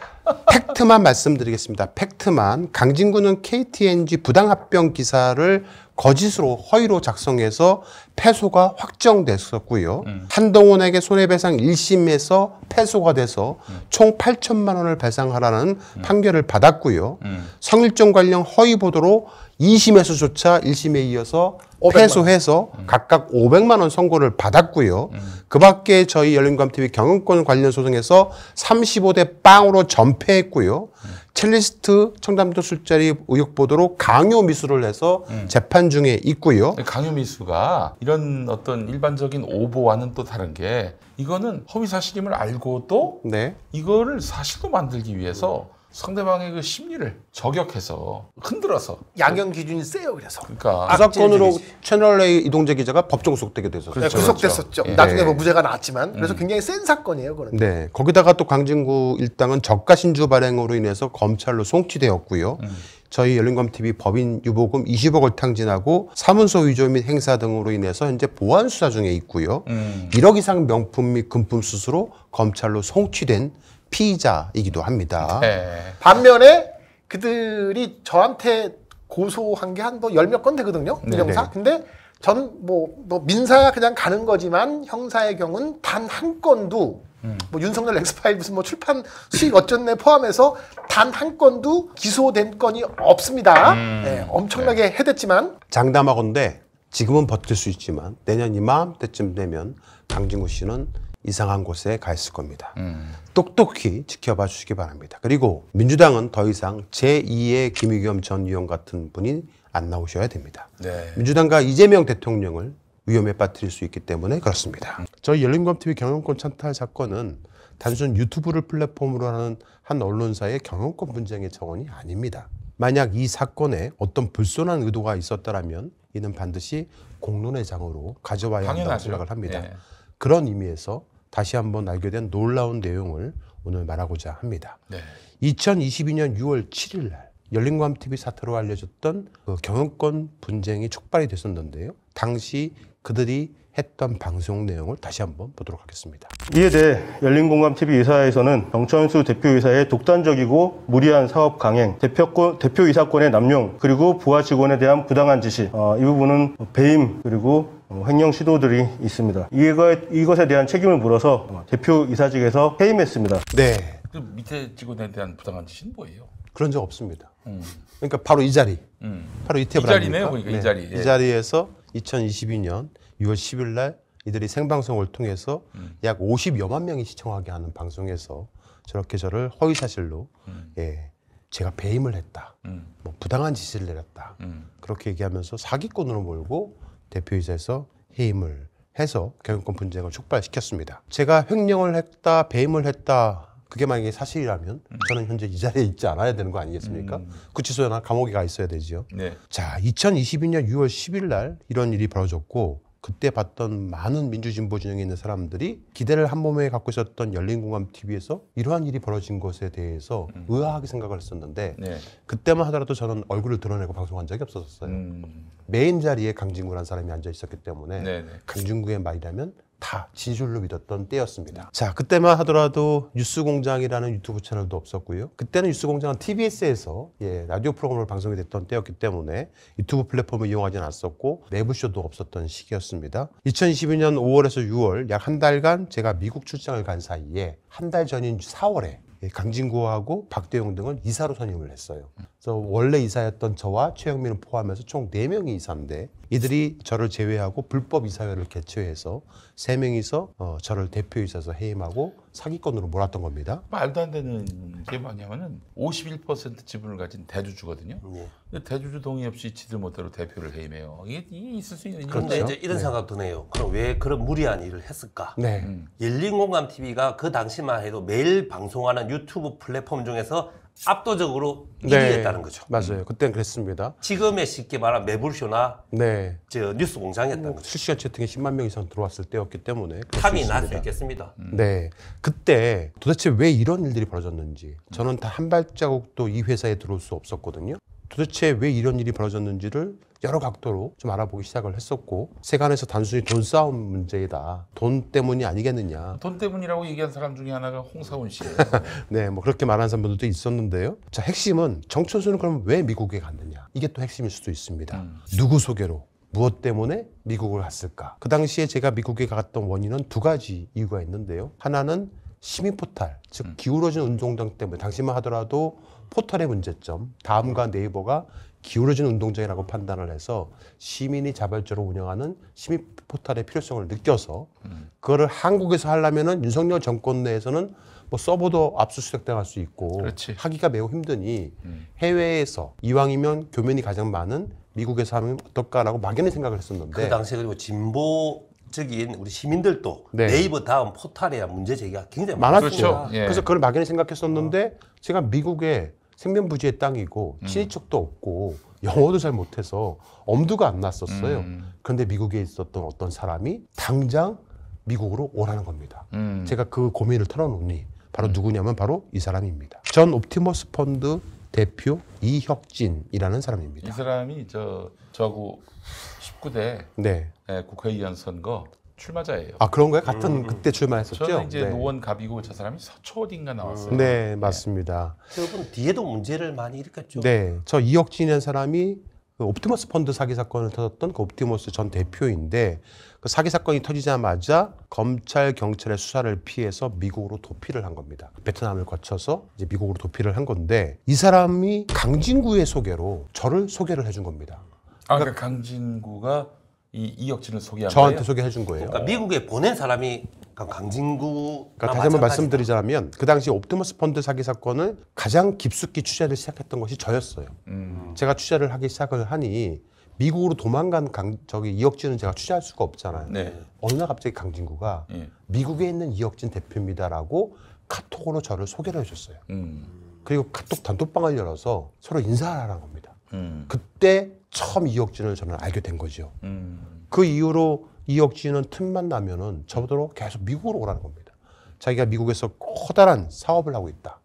Speaker 4: 팩트만 말씀드리겠습니다. 팩트만 강진구는 KTNG 부당합병 기사를 거짓으로 허위로 작성해서 패소가 확정됐었고요. 한동훈에게 손해배상 1심에서 패소가 돼서 총 8천만 원을 배상하라는 판결을 받았고요. 성일종 관련 허위 보도로 2심에서조차 1심에 이어서
Speaker 6: 500만
Speaker 4: 패소해서 각각 500만 원 선고를 받았고요. 그 밖에 저희 열린감TV 경영권 관련 소송에서 35대 0으로 전패했고요. 첼리스트 청담동 술자리 의혹 보도로 강요 미수를 해서 재판 중에 있고요.
Speaker 5: 강요 미수가 이런 어떤 일반적인 오보와는 또 다른 게 이거는 허위 사실임을 알고도 이거를 사실로 만들기 위해서 상대방의 그 심리를 저격해서 흔들어서
Speaker 6: 양형 기준이 세요 그래서.
Speaker 5: 그러니까
Speaker 4: 그 사건으로 채널A 이동재 기자가 법정 구속되게 됐었죠.
Speaker 6: 네, 구속됐었죠.
Speaker 4: 예.
Speaker 6: 나중에 뭐 무죄가 나왔지만 그래서 굉장히 센 사건이에요 그런.
Speaker 4: 네, 거기다가 또 강진구 일당은 저가신주 발행으로 인해서 검찰로 송치되었고요. 저희 열린검TV 법인 유보금 20억을 탕진하고 사문서 위조 및 행사 등으로 인해서 현재 보안 수사 중에 있고요. 1억 이상 명품 및 금품 수수로 검찰로 송치된 피의자이기도 합니다.
Speaker 6: 반면에 그들이 저한테 고소한 게 한 뭐 10몇 건 되거든요. 민형사. 근데 저는 뭐 민사야 그냥 가는 거지만 형사의 경우는 단 한 건도 뭐 윤석열 엑스파일 무슨 뭐 출판 수익 어쩐네 포함해서 단 한 건도 기소된 건이 없습니다. 네, 엄청나게 해댔지만
Speaker 4: 장담하건대 지금은 버틸 수 있지만 내년 이맘때쯤 되면 강진구 씨는 이상한 곳에 가 있을 겁니다. 똑똑히 지켜봐 주시기 바랍니다. 그리고 민주당은 더 이상 제2의 김의겸 전 의원 같은 분이 안 나오셔야 됩니다. 민주당과 이재명 대통령을 위험에 빠뜨릴 수 있기 때문에 그렇습니다. 저희 열린검TV 경영권 찬탈 사건은 단순 유튜브를 플랫폼으로 하는 한 언론사의 경영권 분쟁의 정원이 아닙니다. 만약 이 사건에 어떤 불손한 의도가 있었다면 이는 반드시 공론의 장으로 가져와야 한다고 생각을 합니다. 그런 의미에서 다시 한번 알게 된 놀라운 내용을 오늘 말하고자 합니다. 2022년 6월 7일 날 열린검TV 사태로 알려졌던 그 경영권 분쟁이 촉발이 됐었는데요. 당시 그들이 했던 방송 내용을 다시 한번 보도록 하겠습니다.
Speaker 14: 이에 대해 열린공감TV 이사회에서는 정천수 대표이사의 독단적이고 무리한 사업 강행, 대표이사권의 남용, 그리고 부하 직원에 대한 부당한 지시, 이 부분은 배임 그리고 횡령 시도들이 있습니다. 이것에 대한 책임을 물어서 대표이사직에서 해임했습니다.
Speaker 4: 네.
Speaker 5: 그 밑에 직원에 대한 부당한 지시는 뭐예요?
Speaker 4: 그런 적 없습니다. 그러니까 바로 이 자리, 바로 이 테이블
Speaker 5: 이 자리네요.
Speaker 4: 아닙니까?
Speaker 5: 그러니까
Speaker 4: 네.
Speaker 5: 이 자리. 예.
Speaker 4: 이 자리에서 2022년 6월 10일 날 이들이 생방송을 통해서 약 50여만 명이 시청하게 하는 방송에서 저렇게 저를 허위사실로 예, 제가 배임을 했다, 뭐 부당한 지시를 내렸다 그렇게 얘기하면서 사기꾼으로 몰고 대표이사에서 해임을 해서 경영권 분쟁을 촉발시켰습니다. 제가 횡령을 했다, 배임을 했다, 그게 만약에 사실이라면 저는 현재 이 자리에 있지 않아야 되는 거 아니겠습니까? 구치소나 감옥에 가 있어야 되죠.
Speaker 5: 네.
Speaker 4: 자, 2022년 6월 10일 날 이런 일이 벌어졌고 그때 봤던 많은 민주진보 진영에 있는 사람들이 기대를 한 몸에 갖고 있었던 열린공감TV에서 이러한 일이 벌어진 것에 대해서 의아하게 생각을 했었는데
Speaker 5: 네.
Speaker 4: 그때만 하더라도 저는 얼굴을 드러내고 방송한 적이 없었어요. 메인 자리에 강진구라는 사람이 앉아 있었기 때문에
Speaker 5: 네네.
Speaker 4: 강진구의 말이라면 다 진실로 믿었던 때였습니다. 자, 그때만 하더라도 뉴스공장이라는 유튜브 채널도 없었고요. 그때는 뉴스공장은 TBS에서 라디오 프로그램을 방송이 됐던 때였기 때문에 유튜브 플랫폼을 이용하지 않았었고 매부쇼도 없었던 시기였습니다. 2022년 5월에서 6월 약 한 달간 제가 미국 출장을 간 사이에 한 달 전인 4월에 강진구하고 박대용 등을 이사로 선임을 했어요. 그래서 원래 이사였던 저와 최영민을 포함해서 총 4명이 이사인데 이들이 저를 제외하고 불법 이사회를 개최해서 3명이서 저를 대표이사에서 해임하고 사기꾼으로 몰았던 겁니다.
Speaker 5: 말도 안 되는 게 뭐냐면은 51% 지분을 가진 대주주거든요. 근데 대주주 동의 없이 지들 멋대로 대표를 해임해요. 이게 있을 수 있는
Speaker 7: 그런데
Speaker 5: 일인데.
Speaker 7: 이제 이런 생각 드네요. 그럼 왜 그런 무리한 일을 했을까?
Speaker 4: 네.
Speaker 7: 열린공감TV가 그 당시만 해도 매일 방송하는 유튜브 플랫폼 중에서 압도적으로
Speaker 4: 네.
Speaker 7: 1위였다는 거죠.
Speaker 4: 맞아요. 그때는 그랬습니다.
Speaker 7: 지금의 쉽게 말하면 매불쇼나
Speaker 4: 네.
Speaker 7: 저 뉴스공장이었다는 거죠.
Speaker 4: 실시간 채팅에 10만 명 이상 들어왔을 때였기 때문에
Speaker 7: 탐이 날 수 있겠습니다.
Speaker 4: 네, 그때 도대체 왜 이런 일들이 벌어졌는지 저는 다 한 발자국도 이 회사에 들어올 수 없었거든요. 도대체 왜 이런 일이 벌어졌는지를 여러 각도로 좀 알아보기 시작을 했었고 세간에서 단순히 돈 싸움 문제이다, 돈 때문이 아니겠느냐.
Speaker 5: 돈 때문이라고 얘기한 사람 중에 하나가 홍사훈 씨예요.
Speaker 4: 네, 뭐 그렇게 말하는 사람들도 있었는데요. 자, 핵심은 정천수는 그럼 왜 미국에 갔느냐, 이게 또 핵심일 수도 있습니다. 누구 소개로, 무엇 때문에 미국을 갔을까? 그 당시에 제가 미국에 갔던 원인은 2가지 이유가 있는데요. 하나는 시민 포탈, 즉 기울어진 운동장 때문에, 당시만 하더라도 포털의 문제점, 다음과 네이버가 기울어진 운동장이라고 판단을 해서 시민이 자발적으로 운영하는 시민 포털의 필요성을 느껴서 그거를 한국에서 하려면은 윤석열 정권 내에서는 뭐 서버도 압수수색 당할 수 있고
Speaker 5: 그렇지.
Speaker 4: 하기가 매우 힘드니 해외에서 이왕이면 교면이 가장 많은 미국에서 하면 어떨까라고 막연히 생각을 했었는데
Speaker 7: 그 당시에 그리고 진보적인 우리 시민들도
Speaker 4: 네.
Speaker 7: 네이버 다음 포탈이야 문제 제기가 굉장히
Speaker 4: 많았죠.
Speaker 7: 많았죠.
Speaker 4: 그래서 그걸 막연히 생각했었는데 제가 미국에 생면부지의 땅이고 친인척도 없고 영어도 잘 못해서 엄두가 안 났었어요. 그런데 미국에 있었던 어떤 사람이 당장 미국으로 오라는 겁니다. 제가 그 고민을 털어놓으니 바로 누구냐면 바로 이 사람입니다. 전 옵티머스 펀드 대표 이혁진이라는 사람입니다.
Speaker 5: 이 사람이 저하고 19대
Speaker 4: 네.
Speaker 5: 국회의원 선거 출마자예요.
Speaker 4: 아, 그런가요? 같은 그때 출마했었죠?
Speaker 5: 저는 이제
Speaker 4: 네.
Speaker 5: 노원갑이고 저 사람이 서초어딘가 나왔어요.
Speaker 4: 네, 맞습니다.
Speaker 7: 그분 뒤에도 문제를 많이 일으켰죠.
Speaker 4: 네, 저 이혁진이라는 사람이 그 옵티머스 펀드 사기 사건을 터졌던 그 옵티머스 전 대표인데 그 사기 사건이 터지자마자 검찰 경찰의 수사를 피해서 미국으로 도피를 한 겁니다. 베트남을 거쳐서 이제 미국으로 도피를 한 건데 이 사람이 강진구의 소개로 저를 소개를 해준 겁니다.
Speaker 5: 아, 그러니까 강진구가 이혁진을 소개한
Speaker 4: 저한테
Speaker 5: 거예요?
Speaker 4: 소개해 준 거예요.
Speaker 7: 그러니까 미국에 보낸 사람이 강진구.
Speaker 4: 그러니까 다시 한번 말씀드리자면 그 당시 옵티머스 펀드 사기 사건을 가장 깊숙이 취재를 시작했던 것이 저였어요. 제가 취재를 하기 시작을 하니 미국으로 도망간 이혁진은 제가 취재할 수가 없잖아요.
Speaker 5: 네.
Speaker 4: 어느 날 갑자기 강진구가 미국에 있는 이혁진 대표입니다라고 카톡으로 저를 소개를 해줬어요. 그리고 카톡 단톡방을 열어서 서로 인사하라는 겁니다. 그때 처음 이혁진을 저는 알게 된 거죠. 그 이후로 이혁진은 틈만 나면은 저보고 계속 미국으로 오라는 겁니다. 자기가 미국에서 커다란 사업을 하고 있다.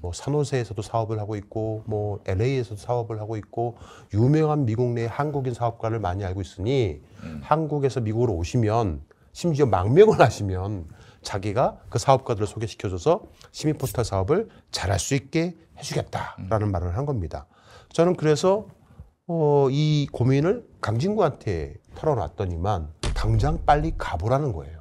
Speaker 4: 뭐 산호세에서도 사업을 하고 있고 뭐 LA에서도 사업을 하고 있고 유명한 미국 내 한국인 사업가를 많이 알고 있으니 한국에서 미국으로 오시면 심지어 망명을 하시면 자기가 그 사업가들을 소개시켜줘서 시민 포털 사업을 잘할 수 있게 해주겠다라는 말을 한 겁니다. 저는 그래서 이 고민을 강진구한테 털어놨더니만 당장 빨리 가보라는 거예요.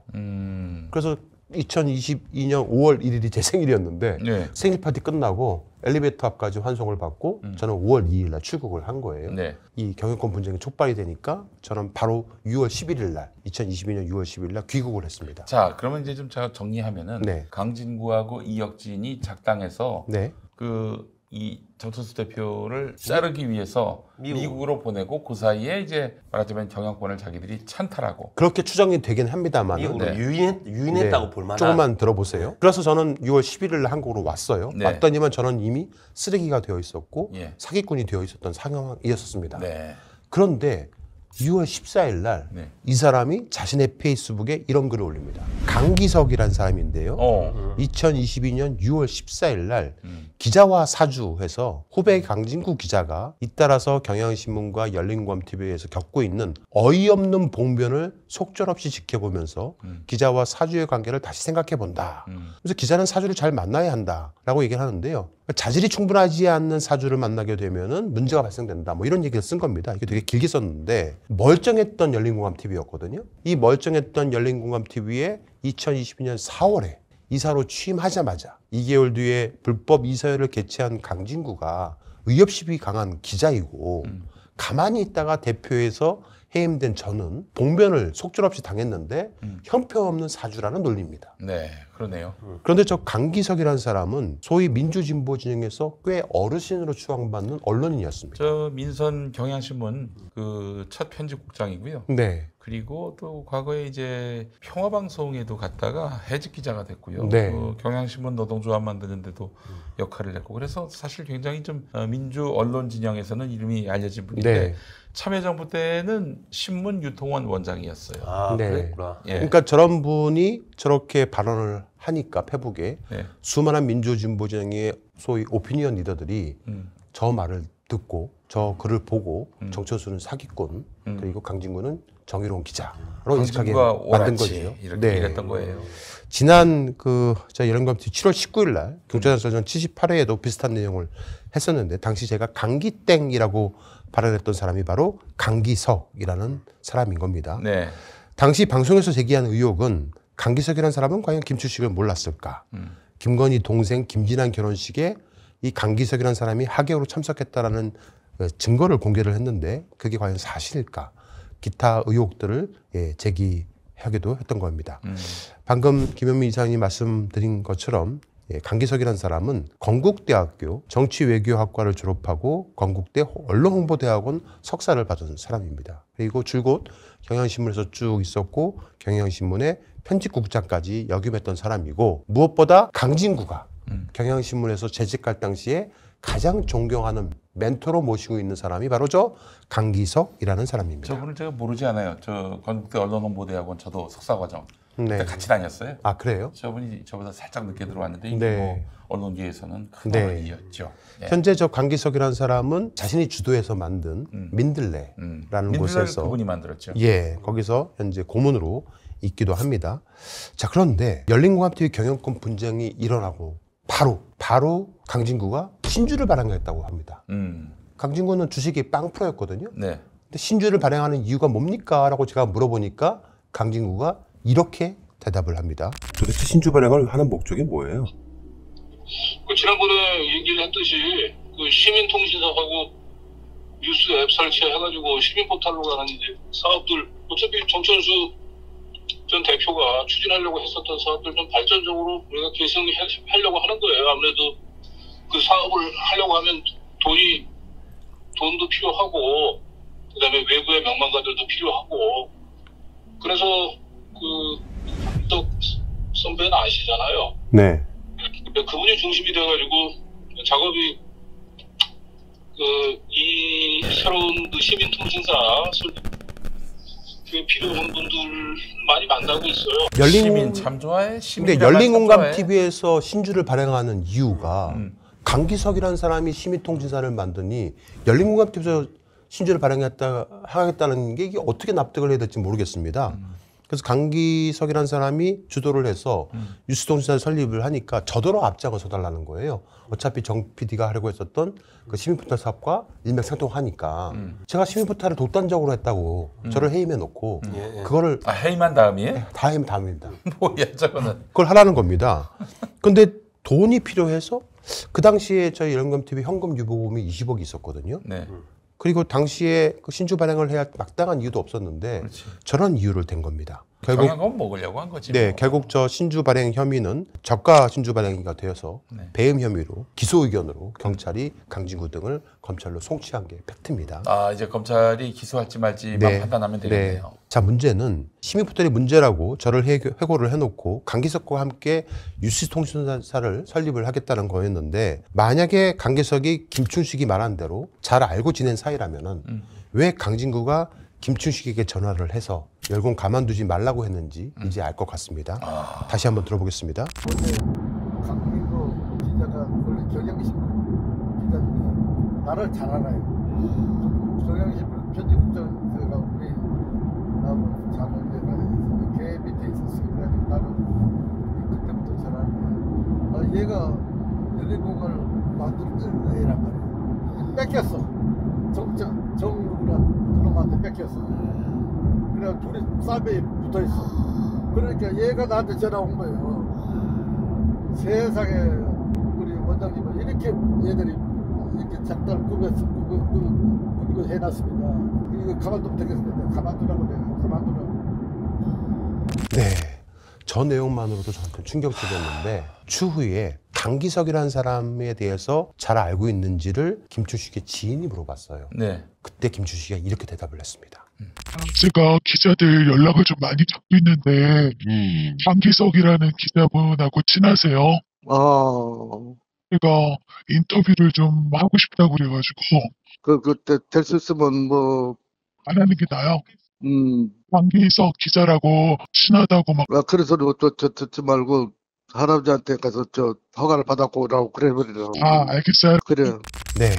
Speaker 4: 그래서 2022년 5월 1일이 제 생일이었는데
Speaker 5: 네.
Speaker 4: 생일 파티 끝나고 엘리베이터 앞까지 환송을 받고 저는 5월 2일 날 출국을 한 거예요.
Speaker 5: 네.
Speaker 4: 이 경영권 분쟁이 촉발이 되니까 저는 바로 6월 11일 날 2022년 6월 11일 날 귀국을 했습니다.
Speaker 5: 자, 그러면 이제 좀 제가 정리하면은
Speaker 4: 네.
Speaker 5: 강진구하고 이혁진이 작당해서
Speaker 4: 네.
Speaker 5: 이 정천수 대표를 자르기 위해서 미국으로 보내고 그 사이에 이제 말하자면 경영권을 자기들이 찬탈하고
Speaker 4: 그렇게 추정이 되긴 합니다만
Speaker 7: 미국으로 유인했다고 볼 만한.
Speaker 4: 조금만 들어보세요. 그래서 저는 6월 11일 날 한국으로 왔어요.
Speaker 5: 네.
Speaker 4: 왔더니만 저는 이미 쓰레기가 되어 있었고
Speaker 5: 예.
Speaker 4: 사기꾼이 되어 있었던 상황이었습니다.
Speaker 5: 네.
Speaker 4: 그런데 6월 14일 날 이 사람이 자신의 페이스북에 이런 글을 올립니다. 강기석이라는 사람인데요. 2022년 6월 14일 날 기자와 사주해서 후배 강진구 기자가 잇따라서 경향신문과 열린공감TV에서 겪고 있는 어이없는 봉변을 속절없이 지켜보면서 기자와 사주의 관계를 다시 생각해본다. 그래서 기자는 사주를 잘 만나야 한다라고 얘기를 하는데요. 자질이 충분하지 않는 사주를 만나게 되면은 문제가 발생된다. 뭐 이런 얘기를 쓴 겁니다. 이게 되게 길게 썼는데 멀쩡했던 열린공감TV였거든요. 이 멀쩡했던 열린공감TV에 2022년 4월에 이사로 취임하자마자 2개월 뒤에 불법 이사회를 개최한 강진구가 의협심이 강한 기자이고 가만히 있다가 대표에서 해임된 저는 봉변을 속절없이 당했는데 형편없는 사주라는 논리입니다.
Speaker 5: 네, 그러네요.
Speaker 4: 그런데 저 강기석이라는 사람은 소위 민주진보 진영에서 꽤 어르신으로 추앙받는 언론인이었습니다.
Speaker 5: 저 민선 경향신문 그 첫 편집국장이고요.
Speaker 4: 네.
Speaker 5: 그리고 또 과거에 이제 평화방송에도 갔다가 해직 기자가 됐고요.
Speaker 4: 네.
Speaker 5: 경향신문 노동조합 만드는데도 역할을 했고 그래서 사실 굉장히 좀 민주 언론 진영에서는 이름이 알려진 분인데
Speaker 4: 네.
Speaker 5: 참여정부 때는 신문 유통원 원장이었어요.
Speaker 7: 아,
Speaker 4: 네.
Speaker 7: 그랬구나.
Speaker 5: 예.
Speaker 4: 그러니까 저런 분이 저렇게 발언을 하니까 페북에
Speaker 5: 네.
Speaker 4: 수많은 민주진보 진영의 소위 오피니언 리더들이 저 말을 듣고 저 글을 보고 정천수는 사기꾼 그리고 강진구는 정의로운 기자로 인식하게 만든 거죠.
Speaker 5: 이렇게 얘기했던 거예요.
Speaker 4: 지난 제가 열린공감TV 7월 19일 날 경제전선 78회에도 비슷한 내용을 했었는데 당시 제가 강기땡이라고 발언했던 사람이 바로 강기석이라는 사람인 겁니다.
Speaker 5: 네.
Speaker 4: 당시 방송에서 제기한 의혹은 강기석이라는 사람은 과연 김추식을 몰랐을까? 김건희 동생 김진환 결혼식에 이 강기석이라는 사람이 하객으로 참석했다라는 증거를 공개를 했는데 그게 과연 사실일까? 기타 의혹들을 제기하기도 했던 겁니다. 방금 김현미 이사님이 말씀드린 것처럼 강기석이라는 사람은 건국대학교 정치외교학과를 졸업하고 건국대 언론홍보대학원 석사를 받은 사람입니다. 그리고 줄곧 경향신문에서 쭉 있었고 경향신문의 편집국장까지 역임했던 사람이고 무엇보다 강진구가 경향신문에서 재직할 당시에 가장 존경하는 멘토로 모시고 있는 사람이 바로 저 강기석이라는 사람입니다.
Speaker 5: 저분을 제가 모르지 않아요. 저 건국대 언론홍보대학원 저도 석사과정
Speaker 4: 네.
Speaker 5: 같이 다녔어요.
Speaker 4: 아 그래요?
Speaker 5: 저분이 저보다 살짝 늦게 들어왔는데 이게
Speaker 4: 네.
Speaker 5: 뭐 언론계에서는 큰
Speaker 4: 네.
Speaker 5: 어른이었죠. 네.
Speaker 4: 현재 저 강기석이라는 사람은 자신이 주도해서 만든 민들레라는 곳에서
Speaker 5: 그분이 만들었죠.
Speaker 4: 예, 거기서 현재 고문으로 있기도 합니다. 자, 그런데 열린공감TV 경영권 분쟁이 일어나고 바로 강진구가 신주를 발행했다고 합니다. 강진구는 주식이 0%였거든요.
Speaker 5: 네.
Speaker 4: 근데 신주를 발행하는 이유가 뭡니까? 라고 제가 물어보니까 강진구가 이렇게 대답을 합니다. 도대체 신주 발행을 하는 목적이 뭐예요?
Speaker 12: 지난번에 얘기를 했듯이 그 시민통신사하고 뉴스 앱 설치해가지고 시민포탈로 가는 이제 사업들 어차피 정천수 전 대표가 추진하려고 했었던 사업들 좀 발전적으로 우리가 계승하려고 하는 거예요. 아무래도 그 사업을 하려고 하면 돈도 필요하고 그다음에 외부의 명망가들도 필요하고 그래서 또 선배는 아시잖아요.
Speaker 4: 네.
Speaker 12: 그분이 중심이 돼가지고 작업이 이 새로운 그 시민통신사 그 필요한 분들 많이 만나고 있어요.
Speaker 5: 시민 참 좋아해.
Speaker 4: 근데 열린공감 TV에서 신주를 발행하는 이유가 강기석이라는 사람이 시민통신사를 만드니 열린공감 TV에서 신주를 하겠다는 게 이게 어떻게 납득을 해야 될지 모르겠습니다. 그래서 강기석이라는 사람이 주도를 해서 뉴스통신사를 설립을 하니까 저더러 앞장을 서달라는 거예요. 어차피 정 PD가 하려고 했었던 그 시민포털 사업과 일맥상통하니까 제가 시민포털을 독단적으로 했다고 저를 해임해 놓고 그거를
Speaker 5: 해임한 다음이에요?
Speaker 4: 다 해임 다음입니다.
Speaker 5: 뭐야 저거는.
Speaker 4: 그걸 하라는 겁니다. 근데 돈이 필요해서 그 당시에 저희 열린공감 TV 현금 유보금이 20억이 있었거든요.
Speaker 5: 네.
Speaker 4: 그리고 당시에 그 신주 발행을 해야 마땅한 이유도 없었는데 저런 이유를 댄 겁니다. 결국
Speaker 5: 경영권 먹으려고 한 거지.
Speaker 4: 네,
Speaker 5: 뭐.
Speaker 4: 결국 저 신주 발행 혐의는 저가 신주 발행이가 되어서 배임 혐의로 기소 의견으로 경찰이 강진구 등을 검찰로 송치한 게 팩트입니다.
Speaker 5: 아 이제 검찰이 기소할지 말지만 판단하면 되겠네요.
Speaker 4: 네. 자 문제는 시민포털이 문제라고 저를 회고를 해놓고 강기석과 함께 뉴스통신사를 설립을 하겠다는 거였는데 만약에 강기석이 김춘식이 말한 대로 잘 알고 지낸 사이라면은 왜 강진구가 김춘식에게 전화를 해서 열공 가만두지 말라고 했는지 이제 알 것 같습니다. 다시 한번 들어보겠습니다.
Speaker 8: 강민구 기자가 원래 경향신문 기자인데 나를 잘 알아요. 경향신문 편집국장가 우리 나하고 잘 알고 걔 밑에 있었어요. 그래서 나는 그때부터 잘 아는데 얘가 열린공간을 만들 애란 말이야. 뺏겼어. 정누구란 그놈한테 뺏겼어. 그래 둘이 쌀배에 붙어있어. 그러니까 얘가 나한테 전화 온 거예요. 세상에 우리 원장님은 이렇게 얘들이 이렇게 작달 꾸며서 그거 해놨습니다. 이거 가만두면 되겠습니다. 가만두라고 내가 가만두라고.
Speaker 4: 네, 저 내용만으로도 저한테 충격적이었는데 추후에 강기석이라는 사람에 대해서 잘 알고 있는지를 김춘식의 지인이 물어봤어요.
Speaker 5: 네.
Speaker 4: 그때 김춘식이 이렇게 대답을 했습니다.
Speaker 15: 제가 기자들 연락을 좀 많이 받고 있는데 강기석이라는 기자분하고 친하세요? 제가 인터뷰를 좀 하고 싶다고 그래가지고
Speaker 12: 그때 될 수 있으면 뭐
Speaker 15: 안 하는 게 나아요. 강기석 기자라고 친하다고 막.
Speaker 12: 그래서 저 듣지 말고 할아버지한테 가서 저 허가를 받았고 오라고 그래버리라고.
Speaker 15: 알겠어요.
Speaker 12: 그래.
Speaker 4: 네.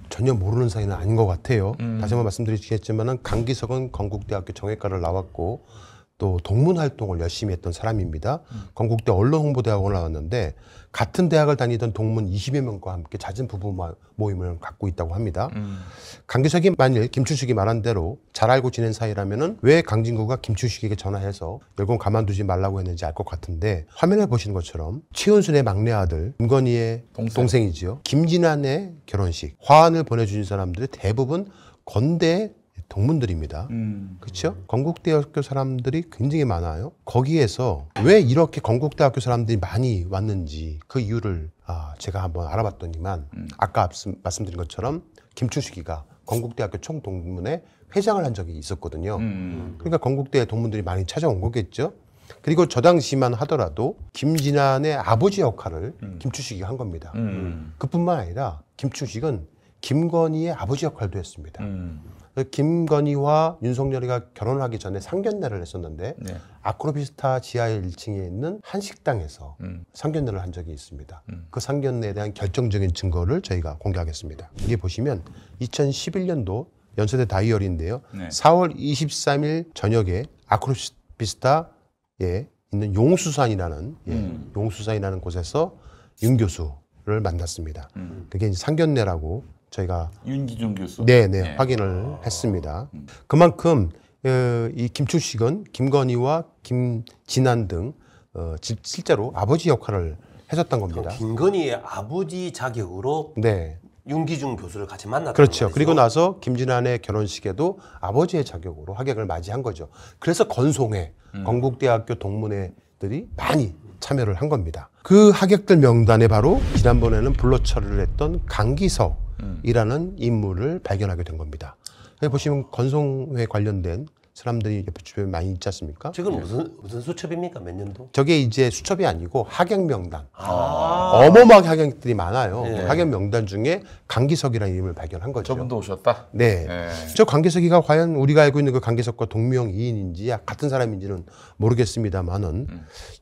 Speaker 4: 전혀 모르는 사이는 아닌 것 같아요. 다시 한번 말씀드리겠지만 강기석은 건국대학교 정외과를 나왔고 또 동문 활동을 열심히 했던 사람입니다. 건국대 언론홍보대학원을 나왔는데 같은 대학을 다니던 동문 20여 명과 함께 잦은 부부 모임을 갖고 있다고 합니다. 강기석이 만일 김춘식이 말한 대로 잘 알고 지낸 사이라면은 왜 강진구가 김춘식에게 전화해서 열공 가만두지 말라고 했는지 알 것 같은데 화면에 보시는 것처럼 최은순의 막내 아들 김건희의 동생이지요. 김진환의 결혼식 화환을 보내주신 사람들이 대부분 건대 동문들입니다. 그렇죠? 건국대학교 사람들이 굉장히 많아요. 거기에서 왜 이렇게 건국대학교 사람들이 많이 왔는지 그 이유를 제가 한번 알아봤더니만 아까 말씀드린 것처럼 김춘식이가 건국대학교 총동문회 회장을 한 적이 있었거든요. 그러니까 건국대 동문들이 많이 찾아온 거겠죠. 그리고 저 당시만 하더라도 김진환의 아버지 역할을 김춘식이 한 겁니다. 그뿐만 아니라 김춘식은 김건희의 아버지 역할도 했습니다. 김건희와 윤석열이가 결혼하기 전에 상견례를 했었는데 아크로비스타 지하 1층에 있는 한 식당에서 상견례를 한 적이 있습니다. 그 상견례에 대한 결정적인 증거를 저희가 공개하겠습니다. 이게 보시면 2011년도 연세대 다이어리인데요. 4월 23일 저녁에 아크로비스타에 있는 용수산이라는 용수산이라는 곳에서 윤 교수를 만났습니다. 그게 이제 상견례라고 저희가
Speaker 5: 윤기중 교수
Speaker 4: 네네 확인을 했습니다. 그만큼 이 김춘식은 김건희와 김진환 등 실제로 아버지 역할을 했었던 겁니다.
Speaker 7: 김건희의 아버지 자격으로 윤기중 교수를 같이 만났던
Speaker 4: 그렇죠.
Speaker 7: 거죠.
Speaker 4: 그리고 나서 김진환의 결혼식에도 아버지의 자격으로 하객을 맞이한 거죠. 그래서 건송회 건국대학교 동문회들이 많이 참여를 한 겁니다. 그 하객들 명단에 바로 지난번에는 불러 처리를 했던 강기석이라는 인물을 발견하게 된 겁니다. 여기 보시면 건송회 관련된 사람들이 옆에 주변에 많이 있지 않습니까?
Speaker 7: 지금 무슨 수첩입니까? 몇 년도?
Speaker 4: 저게 이제 수첩이 아니고 학연 명단. 어마어마하게 학연들이 많아요.
Speaker 7: 네.
Speaker 4: 그 학연 명단 중에 강기석이라는 이름을 발견한 거죠.
Speaker 5: 저분도 오셨다?
Speaker 4: 네. 저 강기석이가 과연 우리가 알고 있는 그 강기석과 동명이인인지 같은 사람인지는 모르겠습니다만은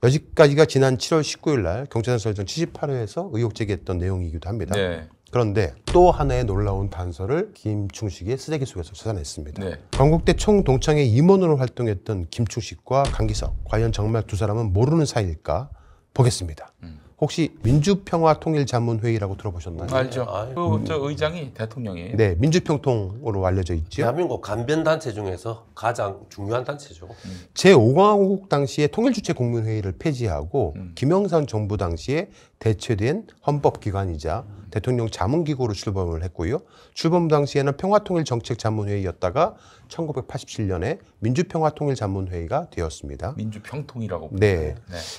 Speaker 4: 여기까지가 지난 7월 19일 날 경찰서장 78회에서 의혹 제기했던 내용이기도 합니다.
Speaker 5: 네.
Speaker 4: 그런데 또 하나의 놀라운 단서를 김충식의 쓰레기 속에서 찾아냈습니다.
Speaker 5: 네.
Speaker 4: 건국대 총동창회 임원으로 활동했던 김충식과 강기석, 과연 정말 두 사람은 모르는 사이일까 보겠습니다. 혹시 민주평화통일자문회의라고 들어보셨나요?
Speaker 5: 알죠. 저 의장이 대통령이에요.
Speaker 4: 네, 민주평통으로 알려져 있죠.
Speaker 7: 대한민국 간변단체 중에서 가장 중요한 단체죠.
Speaker 4: 제5강국 당시에 통일주체국민회의를 폐지하고 김영삼 정부 당시에 대체된 헌법기관이자 대통령 자문기구로 출범을 했고요. 출범 당시에는 평화통일정책자문회의였다가 1987년에 민주평화통일자문회의가 되었습니다.
Speaker 5: 민주평통이라고.
Speaker 4: 네.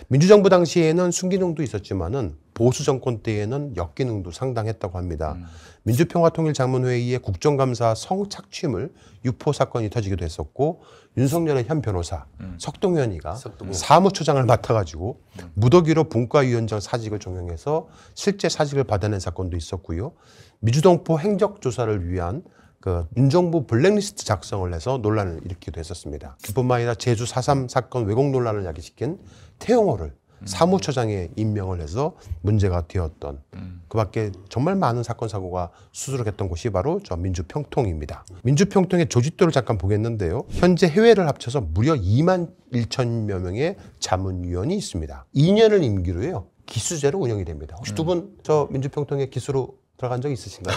Speaker 4: 민주정부 당시에는 순기능도 있었지만은 보수 정권 때에는 역기능도 상당했다고 합니다. 민주평화통일자문회의의 국정감사 성착취물 유포 사건이 터지기도 했었고 윤석열의 현 변호사 석동현이가 사무처장을 맡아가지고 무더기로 분과위원장 사직을 종용해서 실제 사직을 받아낸 사건도 있었고요. 미주동포 행적조사를 위한 그 윤정부 블랙리스트 작성을 해서 논란을 일으키기도 했었습니다. 그뿐만 아니라 제주 4.3 사건 왜곡 논란을 야기시킨 태영호를 사무처장에 임명을 해서 문제가 되었던 그 밖에 정말 많은 사건 사고가 수두룩했던 곳이 바로 저 민주평통입니다. 민주평통의 조직도를 잠깐 보겠는데요. 현재 해외를 합쳐서 무려 2만 1천여 명의 자문위원이 있습니다. 2년을 임기로요. 기수제로 운영이 됩니다. 혹시 두 분 저 민주평통의 기수로 들어간 적 있으신가요?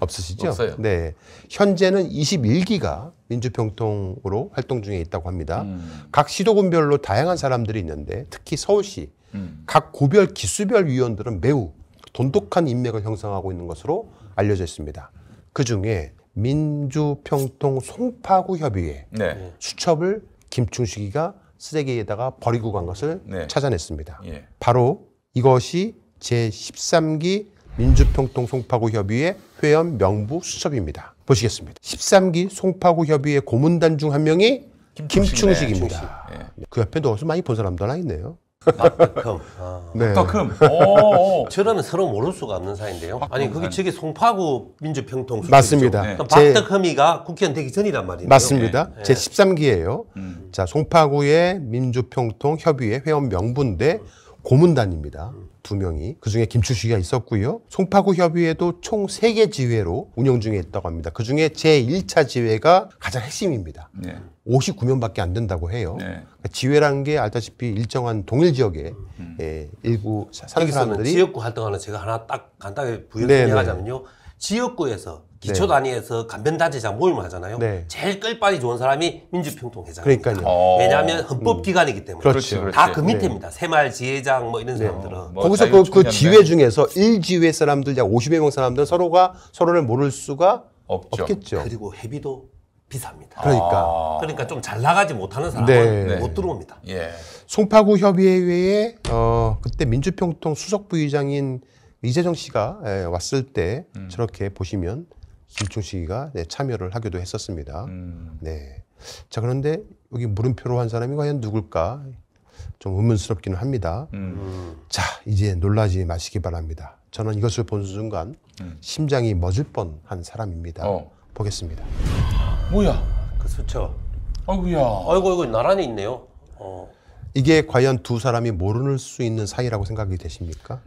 Speaker 4: 없으시죠?
Speaker 5: 없어요.
Speaker 4: 네. 현재는 21기가 민주평통으로 활동 중에 있다고 합니다. 각 시도군별로 다양한 사람들이 있는데 특히 서울시 각 구별 기수별 위원들은 매우 돈독한 인맥을 형성하고 있는 것으로 알려져 있습니다. 그중에 민주평통 송파구협의회
Speaker 5: 네.
Speaker 4: 수첩을 김충식이가 쓰레기에다가 버리고 간 것을
Speaker 5: 네.
Speaker 4: 찾아냈습니다.
Speaker 5: 예.
Speaker 4: 바로 이것이 제13기 민주평통 송파구협의회 회원 명부 수첩입니다. 보시겠습니다. 13기 송파구협의회 고문단 중 한 명이 김충식입니다.
Speaker 5: 예.
Speaker 4: 그 옆에 누워서 많이 본 사람도 하나 있네요.
Speaker 7: 박덕흠.
Speaker 4: 네.
Speaker 5: 박덕흠.
Speaker 7: 저러면 서로 모를 수가 없는 사이인데요. 아니 그게 저게 송파구 민주평통 수첩이죠.
Speaker 4: 맞습니다.
Speaker 7: 그럼
Speaker 4: 제-
Speaker 7: 박덕흠이가 국회의원 되기 전이란 말이에요.
Speaker 4: 맞습니다. 제13기예요. 자, 송파구의 민주평통 협의회 회원 명부인데 고문단입니다. 2명이. 그중에 김충식이가 있었고요. 송파구 협의회도 총 3개 지회로 운영 중에 있다고 합니다. 그중에 제1차 지회가 가장 핵심입니다.
Speaker 5: 네.
Speaker 4: 59명밖에 안 된다고 해요.
Speaker 5: 네.
Speaker 4: 그러니까 지회라는 게 알다시피 일정한 동일 지역에 일부 사는
Speaker 7: 여기서는
Speaker 4: 사람들이
Speaker 7: 지역구 활동하는 제가 하나 딱 간단하게 부연
Speaker 4: 네,
Speaker 7: 설명하자면요. 지역구에서 기초 단위에서 간변단체장 모임을 하잖아요.
Speaker 4: 네.
Speaker 7: 제일 끌바리 좋은 사람이 민주평통 회장입니다.
Speaker 4: 그러니까요.
Speaker 7: 왜냐하면 헌법기관이기 때문에.
Speaker 4: 그렇죠.
Speaker 7: 다 그 밑에입니다. 새마을 지회장 뭐 이런 사람들은.
Speaker 4: 거기서 그 지회 중에서 1지회 사람들 약 50여 명 사람들은 서로가 서로를 모를 수가 없겠죠.
Speaker 7: 그리고 회비도 비쌉니다.
Speaker 4: 그러니까.
Speaker 7: 좀 잘 나가지 못하는 사람은 못 들어옵니다.
Speaker 5: 예.
Speaker 4: 송파구 협의회에 그때 민주평통 수석 부의장인 이재정 씨가 왔을 때 저렇게 보시면 김충식이가 참여를 하기도 했었습니다. 네. 자, 그런데 여기 물음표로 한 사람이 과연 누굴까? 좀 의문스럽기는 합니다. 자, 이제 놀라지 마시기 바랍니다. 저는 이것을 본 순간 심장이 멎을 뻔한 사람입니다. 보겠습니다.
Speaker 5: 뭐야?
Speaker 7: 그 수첩.
Speaker 5: 아이고야.
Speaker 7: 아이고 나란히 있네요.
Speaker 4: 이게 과연 두 사람이 모를 수 있는 사이라고 생각이 되십니까?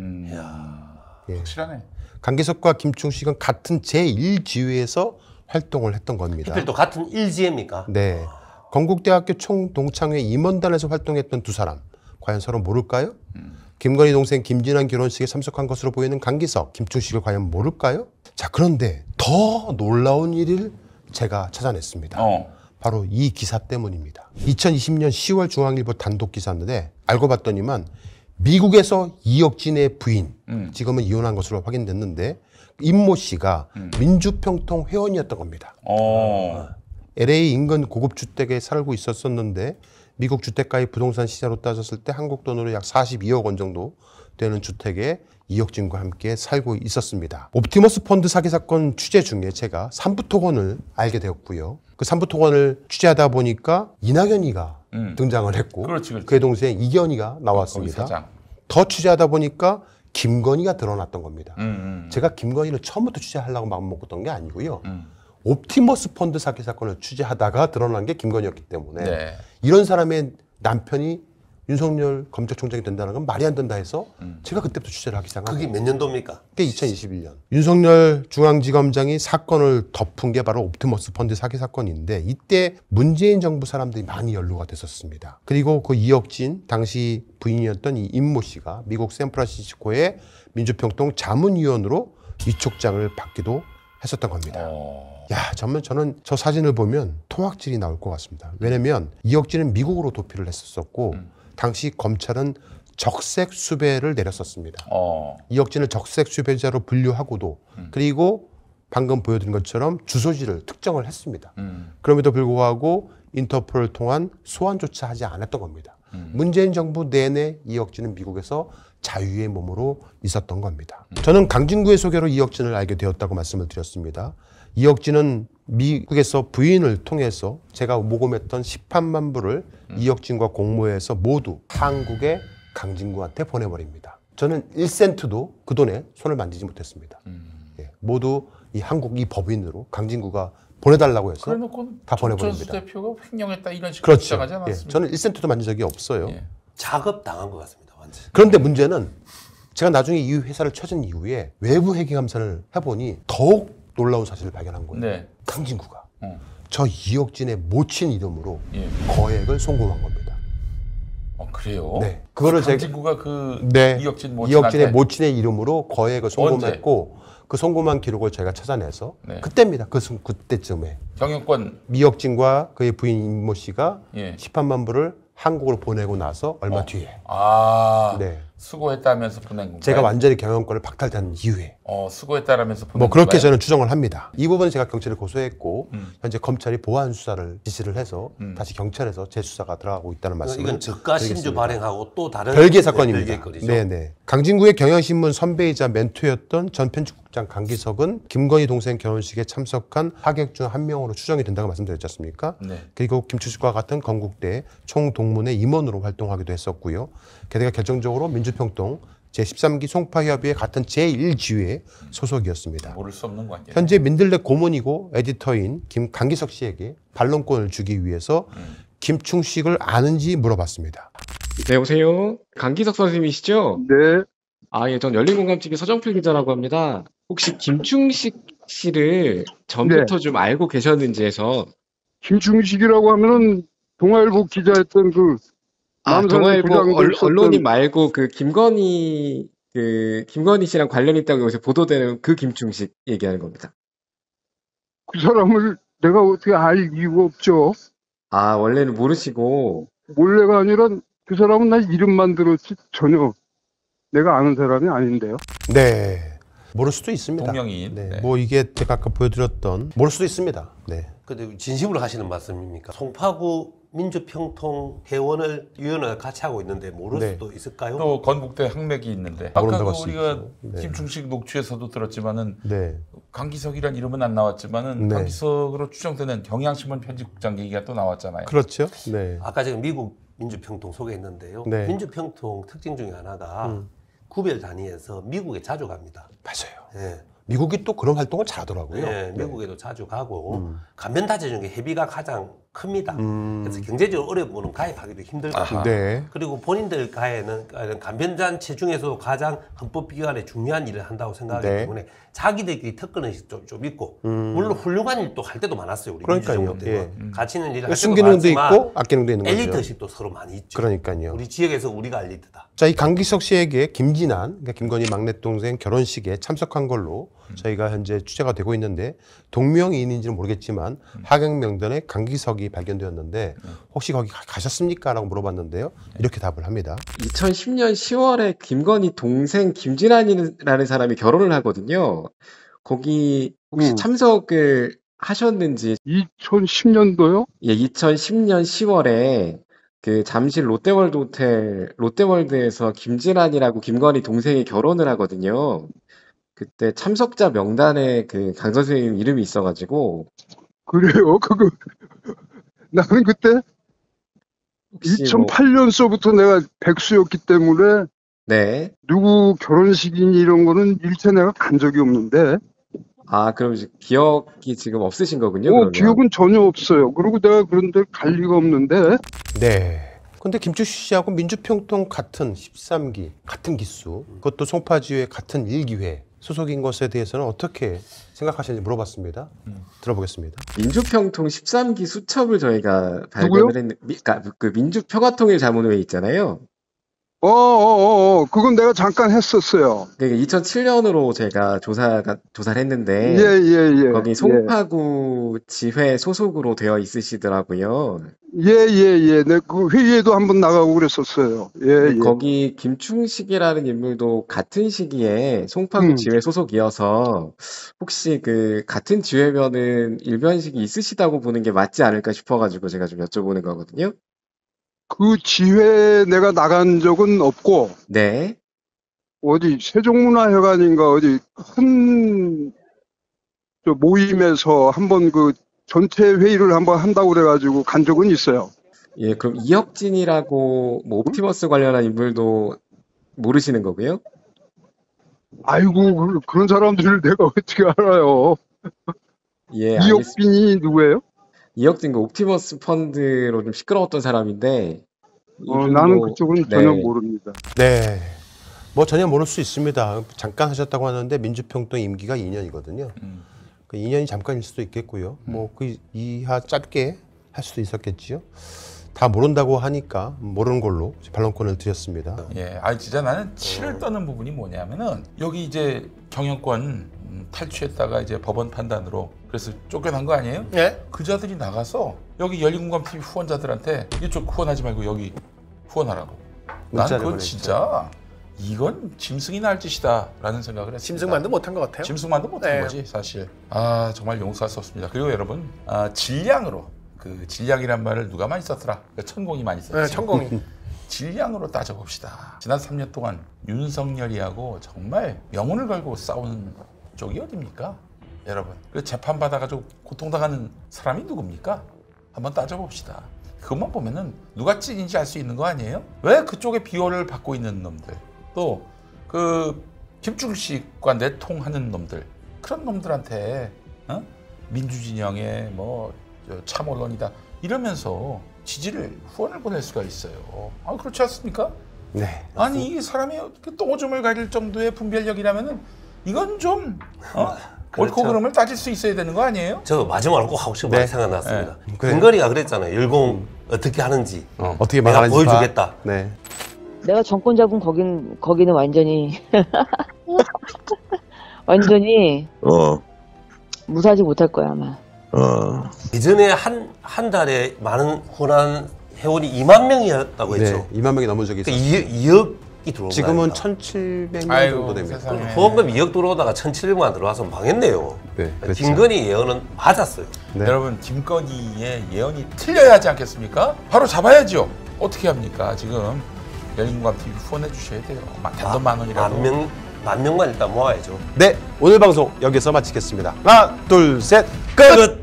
Speaker 4: 예.
Speaker 5: 확실하네.
Speaker 4: 강기석과 김충식은 같은 제1지회에서 활동을 했던 겁니다.
Speaker 7: 하필 또 같은 일지회입니까?
Speaker 4: 네. 건국대학교 총동창회 임원단에서 활동했던 두 사람. 과연 서로 모를까요? 김건희 동생 김진환 결혼식에 참석한 것으로 보이는 강기석, 김충식을 과연 모를까요? 자, 그런데 더 놀라운 일을 제가 찾아냈습니다. 바로 이 기사 때문입니다. 2020년 10월 중앙일보 단독 기사인데 알고 봤더니만 미국에서 이혁진의 부인, 지금은 이혼한 것으로 확인됐는데 임모 씨가 민주평통 회원이었던 겁니다. LA 인근 고급 주택에 살고 있었었는데 미국 주택가의 부동산 시세로 따졌을 때 한국 돈으로 약 42억 원 정도 되는 주택에 이혁진과 함께 살고 있었습니다. 옵티머스 펀드 사기 사건 취재 중에 제가 삼부토건을 알게 되었고요. 그 삼부토건을 취재하다 보니까 이낙연이가 등장을 했고
Speaker 5: 그렇지.
Speaker 4: 그의 동생 이견이가 나왔습니다. 더 취재하다 보니까 김건희가 드러났던 겁니다. 제가 김건희를 처음부터 취재하려고 마음먹었던 게 아니고요. 옵티머스 펀드 사기 사건을 취재하다가 드러난 게 김건희였기 때문에
Speaker 5: 네.
Speaker 4: 이런 사람의 남편이 윤석열 검찰총장이 된다는 건 말이 안 된다 해서 제가 그때부터 취재를 하기 시작한
Speaker 7: 그게
Speaker 4: 거예요.
Speaker 7: 몇 년도입니까?
Speaker 4: 그게 2021년. 윤석열 중앙지검장이 사건을 덮은 게 바로 옵티머스 펀드 사기 사건인데 이때 문재인 정부 사람들이 많이 연루가 됐었습니다. 그리고 그 이혁진 당시 부인이었던 이 임모 씨가 미국 샌프란시스코의 민주평통 자문위원으로 위촉장을 받기도 했었던 겁니다. 야, 저는 저 사진을 보면 토악질이 나올 것 같습니다. 왜냐면 이혁진은 미국으로 도피를 했었고 당시 검찰은 적색 수배를 내렸었습니다. 이혁진을 적색 수배자로 분류하고도 그리고 방금 보여드린 것처럼 주소지를 특정을 했습니다. 그럼에도 불구하고 인터폴을 통한 소환조차 하지 않았던 겁니다. 문재인 정부 내내 이혁진은 미국에서 자유의 몸으로 있었던 겁니다. 저는 강진구의 소개로 이혁진을 알게 되었다고 말씀을 드렸습니다. 이혁진은 미국에서 부인을 통해서 제가 모금했던 18만 불을 이혁진과 공모해서 모두 한국의 강진구한테 보내버립니다. 저는 1센트도 그 돈에 손을 만지지 못했습니다. 예, 모두 이 한국 이 법인으로 강진구가 보내달라고 해서 다 보내버립니다.
Speaker 5: 전수 대표가 횡령했다 이런 식으로
Speaker 4: 그렇죠.
Speaker 5: 시작하지 않았습니까?
Speaker 4: 예, 저는 1센트도 만진 적이 없어요.
Speaker 7: 작업당한 것 같습니다. 완전.
Speaker 4: 그런데 문제는 제가 나중에 이 회사를 찾은 이후에 외부 회계 감사를 해보니 더욱 놀라운 사실을 발견한 거예요.
Speaker 5: 네.
Speaker 4: 강진구가 저 이혁진의 모친 이름으로 거액을 송금한 겁니다.
Speaker 5: 그래요?
Speaker 4: 네. 그거를
Speaker 5: 강진구가 그
Speaker 4: 네.
Speaker 5: 이혁진 모친한테
Speaker 4: 이혁진의 모친의 이름으로 거액을 송금했고 그 송금한 기록을 저희가 찾아내서 그때입니다. 그때쯤에
Speaker 5: 경영권
Speaker 4: 이혁진과 그의 부인 임모 씨가
Speaker 5: 예.
Speaker 4: 18만 불을 한국으로 보내고 나서 얼마 뒤에 네.
Speaker 5: 수고했다면서 보낸 건가요?
Speaker 4: 제가 완전히 경영권을 박탈한 이후에
Speaker 5: 수고했다라면서 보낸
Speaker 4: 뭐 그렇게
Speaker 5: 건가요?
Speaker 4: 저는 추정을 합니다. 이 부분은 제가 경찰에 고소했고 현재 검찰이 보안 수사를 지시를 해서 다시 경찰에서 재수사가 들어가고 있다는 말씀을
Speaker 7: 이건 저가 신주 발행하고 또 다른
Speaker 4: 별개 사건입니다.
Speaker 7: 별개의 거리죠.
Speaker 4: 네네. 강진구의 경향신문 선배이자 멘토였던 전 편집국장 강기석은 김건희 동생 결혼식에 참석한 하객 중 한 명으로 추정이 된다고 말씀드렸지 않습니까?
Speaker 5: 네.
Speaker 4: 그리고 김추식과 같은 건국대 총동문회 임원으로 활동하기도 했었고요. 게다가 결정적으로 민주평통 제13기 송파협의회 같은 제1지회 소속이었습니다.
Speaker 5: 모를 수 없는 관계.
Speaker 4: 현재 민들레 고문이고 에디터인 강기석 씨에게 반론권을 주기 위해서 김충식을 아는지 물어봤습니다.
Speaker 2: 네, 여보세요. 강기석 선생님이시죠?
Speaker 16: 네.
Speaker 2: 아, 예, 전 열린공감TV 서정필 기자라고 합니다. 혹시 김충식 씨를 전부터 좀 알고 계셨는지 해서.
Speaker 16: 김충식이라고 하면은 동아일보 기자였던 그
Speaker 2: 동아일보 언론인 말고 그 김건희 씨랑 관련 있다고 여기서 보도되는 그 김충식 얘기하는 겁니다.
Speaker 16: 그 사람을 내가 어떻게 알 이유가 없죠.
Speaker 2: 아, 원래는 모르시고.
Speaker 16: 몰래가 아니라 그 사람은 나 이름만 들었지 전혀 내가 아는 사람이 아닌데요.
Speaker 4: 네. 모를 수도 있습니다.
Speaker 5: 동명이인.
Speaker 4: 네. 뭐 이게 제가 아까 보여드렸던 모를 수도 있습니다. 네.
Speaker 7: 근데 진심으로 하시는 말씀입니까? 송파구 민주평통 회원을 위원을 같이 하고 있는데 모를 수도 있을까요?
Speaker 5: 또 건국대 항맥이 있는데 아까 그 우리가
Speaker 4: 네.
Speaker 5: 김충식 녹취에서도 들었지만은
Speaker 4: 네.
Speaker 5: 강기석이란 이름은 안 나왔지만은
Speaker 4: 네.
Speaker 5: 강기석으로 추정되는 경향신문 편집국장 얘기가 또 나왔잖아요.
Speaker 4: 그렇죠. 네.
Speaker 7: 아까 제가 미국 민주평통 소개했는데요.
Speaker 4: 네.
Speaker 7: 민주평통 특징 중에 하나가 구별 단위에서 미국에 자주 갑니다.
Speaker 4: 맞아요.
Speaker 7: 네.
Speaker 4: 미국이 또 그런 활동을 잘하더라고요.
Speaker 7: 네, 미국에도 자주 가고 간면단체 중에 회비가 가장 큽니다. 그래서 경제적으로 어려운 분은 가입하기도 힘들거든요.
Speaker 4: 네.
Speaker 7: 그리고 본인들 가에는 간변단체 중에서도 가장 헌법기관에 중요한 일을 한다고 생각하기
Speaker 4: 네.
Speaker 7: 때문에 자기들끼리 특권의식 좀 있고 물론 훌륭한 일도 할 때도 많았어요. 우리
Speaker 4: 그러니까요.
Speaker 7: 민주정부 때는 가치 있는 일을 할 때도
Speaker 4: 순기능도
Speaker 7: 많았지만
Speaker 4: 있고 아끼능도 있는 거죠.
Speaker 7: 엘리트의식도 서로 많이 있죠.
Speaker 4: 그러니까요.
Speaker 7: 우리 지역에서 우리가 엘리트다.
Speaker 4: 자, 이 강기석 씨에게 김진한, 그러니까 김건희 막내 동생 결혼식에 참석한 걸로 저희가 현재 취재가 되고 있는데 동명이인인지는 모르겠지만 하객 명단에 강기석이 발견되었는데 혹시 거기 가셨습니까? 라고 물어봤는데요. 이렇게 답을 합니다.
Speaker 2: 2010년 10월에 김건희 동생 김진환이라는 사람이 결혼을 하거든요. 거기 혹시 참석을 하셨는지.
Speaker 16: 2010년도요?
Speaker 2: 예, 2010년 10월에 그 잠실 롯데월드 호텔, 롯데월드에서 김진환이라고 김건희 동생이 결혼을 하거든요. 그때 참석자 명단에 그 강 선생님 이름이 있어가지고.
Speaker 16: 그래요? 그거 나는 그때
Speaker 2: 혹시 뭐
Speaker 16: 2008년서부터 내가 백수였기 때문에
Speaker 2: 네.
Speaker 16: 누구 결혼식이니 이런 거는 일체 내가 간 적이 없는데.
Speaker 2: 아, 그럼 이제 기억이 지금 없으신 거군요, 그러면.
Speaker 16: 기억은 전혀 없어요. 그리고 내가 그런 데 갈 리가 없는데.
Speaker 4: 네. 근데 김충식 씨하고 민주평통 같은 13기, 같은 기수, 그것도 송파지회 같은 1기회 소속인 것에 대해서는 어떻게 생각하시는지 물어봤습니다. 들어보겠습니다.
Speaker 2: 민주평통 13기 수첩을 저희가 발견을 했는데, 그러니까 그 민주평화통일 자문회 있잖아요.
Speaker 16: 그건 내가 잠깐 했었어요.
Speaker 2: 그러니까 2007년으로 제가 조사를 했는데,
Speaker 16: 예.
Speaker 2: 거기 송파구 지회 소속으로 되어 있으시더라고요.
Speaker 16: 예. 내가 그 회의에도 한번 나가고 그랬었어요. 예.
Speaker 2: 거기 김충식이라는 인물도 같은 시기에 송파구 지회 소속이어서 혹시 그 같은 지회면은 일변식이 있으시다고 보는 게 맞지 않을까 싶어가지고 제가 좀 여쭤보는 거거든요.
Speaker 16: 그 지회에 내가 나간 적은 없고,
Speaker 2: 네.
Speaker 16: 어디 세종문화회관인가 어디 큰 저 모임에서 한번 그 전체 회의를 한번 한다고 그래가지고 간 적은 있어요.
Speaker 2: 예, 그럼 이혁진이라고 뭐 옵티머스 관련한 인물도 모르시는 거고요?
Speaker 16: 아이고, 그런 사람들을 내가 어떻게 알아요?
Speaker 2: 예,
Speaker 16: 이혁빈이 누구예요?
Speaker 2: 이혁진 그 옵티머스 펀드로 좀 시끄러웠던 사람인데,
Speaker 16: 나는 그쪽은 전혀 모릅니다.
Speaker 4: 네. 뭐 전혀 모를 수 있습니다. 잠깐 하셨다고 하는데 민주평통 임기가 2년이거든요. 그 2년이 잠깐일 수도 있겠고요. 뭐 그 이하 짧게 할 수도 있었겠지요. 다 모른다고 하니까 모르는 걸로 반론권을 드렸습니다.
Speaker 5: 예, 진짜 나는 치를 떠는 부분이 뭐냐면은 여기 이제 경영권 탈취했다가 이제 법원 판단으로 그래서 쫓겨난 거 아니에요?
Speaker 6: 예.
Speaker 5: 그자들이 나가서 여기 열린공감 TV 후원자들한테 이쪽 후원하지 말고 여기 후원하라고. 난 그건 진짜 이건 짐승이 날 짓이다라는 생각을 했습니다.
Speaker 6: 짐승만도 못한 것 같아요.
Speaker 5: 짐승만도 못한 거지 사실. 정말 용서할 수 없습니다. 그리고 여러분 질량으로 그 질량이란 말을 누가 많이 썼더라? 천공이 많이 썼지.
Speaker 6: 네, 천공이.
Speaker 5: 질량으로 따져봅시다. 지난 3년 동안 윤석열이하고 정말 명운을 걸고 싸우는 쪽이 어딥니까? 여러분. 그 재판 받아가지고 고통당하는 사람이 누굽니까? 한번 따져봅시다. 그것만 보면은 누가 찐인지 알 수 있는 거 아니에요? 왜 그쪽에 비호를 받고 있는 놈들, 또 그 김충식과 내통하는 놈들, 그런 놈들한테 민주진영의 뭐 참언론이다 이러면서 지지를 후원을 보낼 수가 있어요. 그렇지 않습니까?
Speaker 4: 네.
Speaker 5: 아니 이 사람이 똥오줌을 가릴 정도의 분별력이라면은 이건 좀 옳고 그름을 따질 수 있어야 되는 거 아니에요?
Speaker 7: 저 마지막으로 꼭 하고 싶은 말이 생각났습니다. 김건희가 그랬잖아요. 열공 어떻게 하는지
Speaker 4: 어떻게
Speaker 7: 내가
Speaker 4: 말하는지
Speaker 7: 보여주겠다.
Speaker 4: 네.
Speaker 17: 내가 정권 잡은 거기는 완전히 완전히 무사하지 못할 거야 아마.
Speaker 7: 이전에 한 달에 많은 후원 회원이 2만 명이었다고 했죠.
Speaker 4: 네, 2만 명이 넘은 적이 있어요.
Speaker 7: 2억이 들어온
Speaker 4: 지금은
Speaker 7: 거
Speaker 4: 1,700명 정도 됩니다.
Speaker 7: 후원금 2억 들어오다가 1,700만 들어와서 망했네요.
Speaker 4: 네, 그렇죠.
Speaker 7: 김건희 예언은 맞았어요.
Speaker 4: 네.
Speaker 5: 여러분 김건희의 예언이 틀려야 하지 않겠습니까? 바로 잡아야죠. 어떻게 합니까? 지금 열린공감 TV 후원해 주셔야 돼요. 단돈 만 원이라도.
Speaker 7: 만 명만 일단 모아야죠.
Speaker 4: 네, 오늘 방송 여기서 마치겠습니다. 하나, 둘, 셋, 끝!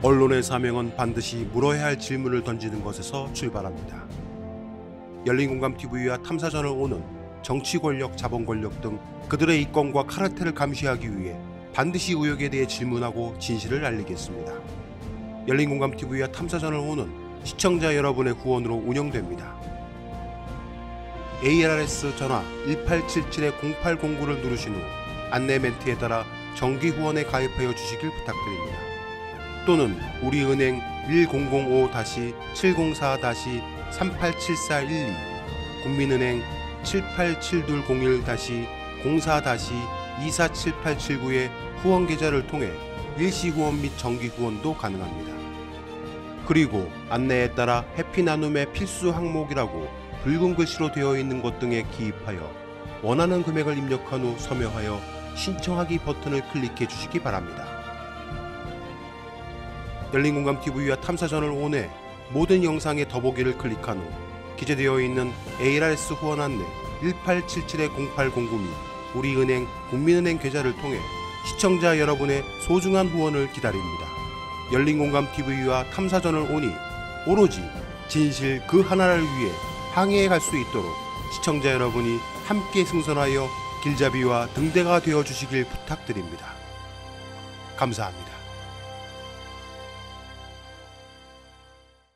Speaker 4: 언론의 사명은 반드시 물어야 할 질문을 던지는 것에서 출발합니다. 열린공감TV와 탐사전을 오는 정치 권력, 자본 권력 등 그들의 이권과 카르텔을 감시하기 위해 반드시 의혹에 대해 질문하고 진실을 알리겠습니다. 열린공감TV와 탐사전을 오는 시청자 여러분의 후원으로 운영됩니다. ARS 전화 1877-0809를 누르신 후 안내 멘트에 따라 정기 후원에 가입하여 주시길 부탁드립니다. 또는 우리은행 1045-704-387412, 국민은행 787201-04-247879의 후원 계좌를 통해 일시 후원 및 정기 후원도 가능합니다. 그리고 안내에 따라 해피 나눔의 필수 항목이라고 붉은 글씨로 되어 있는 것 등에 기입하여 원하는 금액을 입력한 후 서명하여 신청하기 버튼을 클릭해 주시기 바랍니다. 열린공감TV와 탐사전을 온해 모든 영상의 더보기를 클릭한 후 기재되어 있는 ARS 후원 안내 1877-0809 및 우리은행 국민은행 계좌를 통해 시청자 여러분의 소중한 후원을 기다립니다. 열린공감TV와 탐사전을 오니 오로지 진실 그 하나를 위해 항해해 갈 수 있도록 시청자 여러분이 함께 승선하여 길잡이와 등대가 되어 주시길 부탁드립니다. 감사합니다.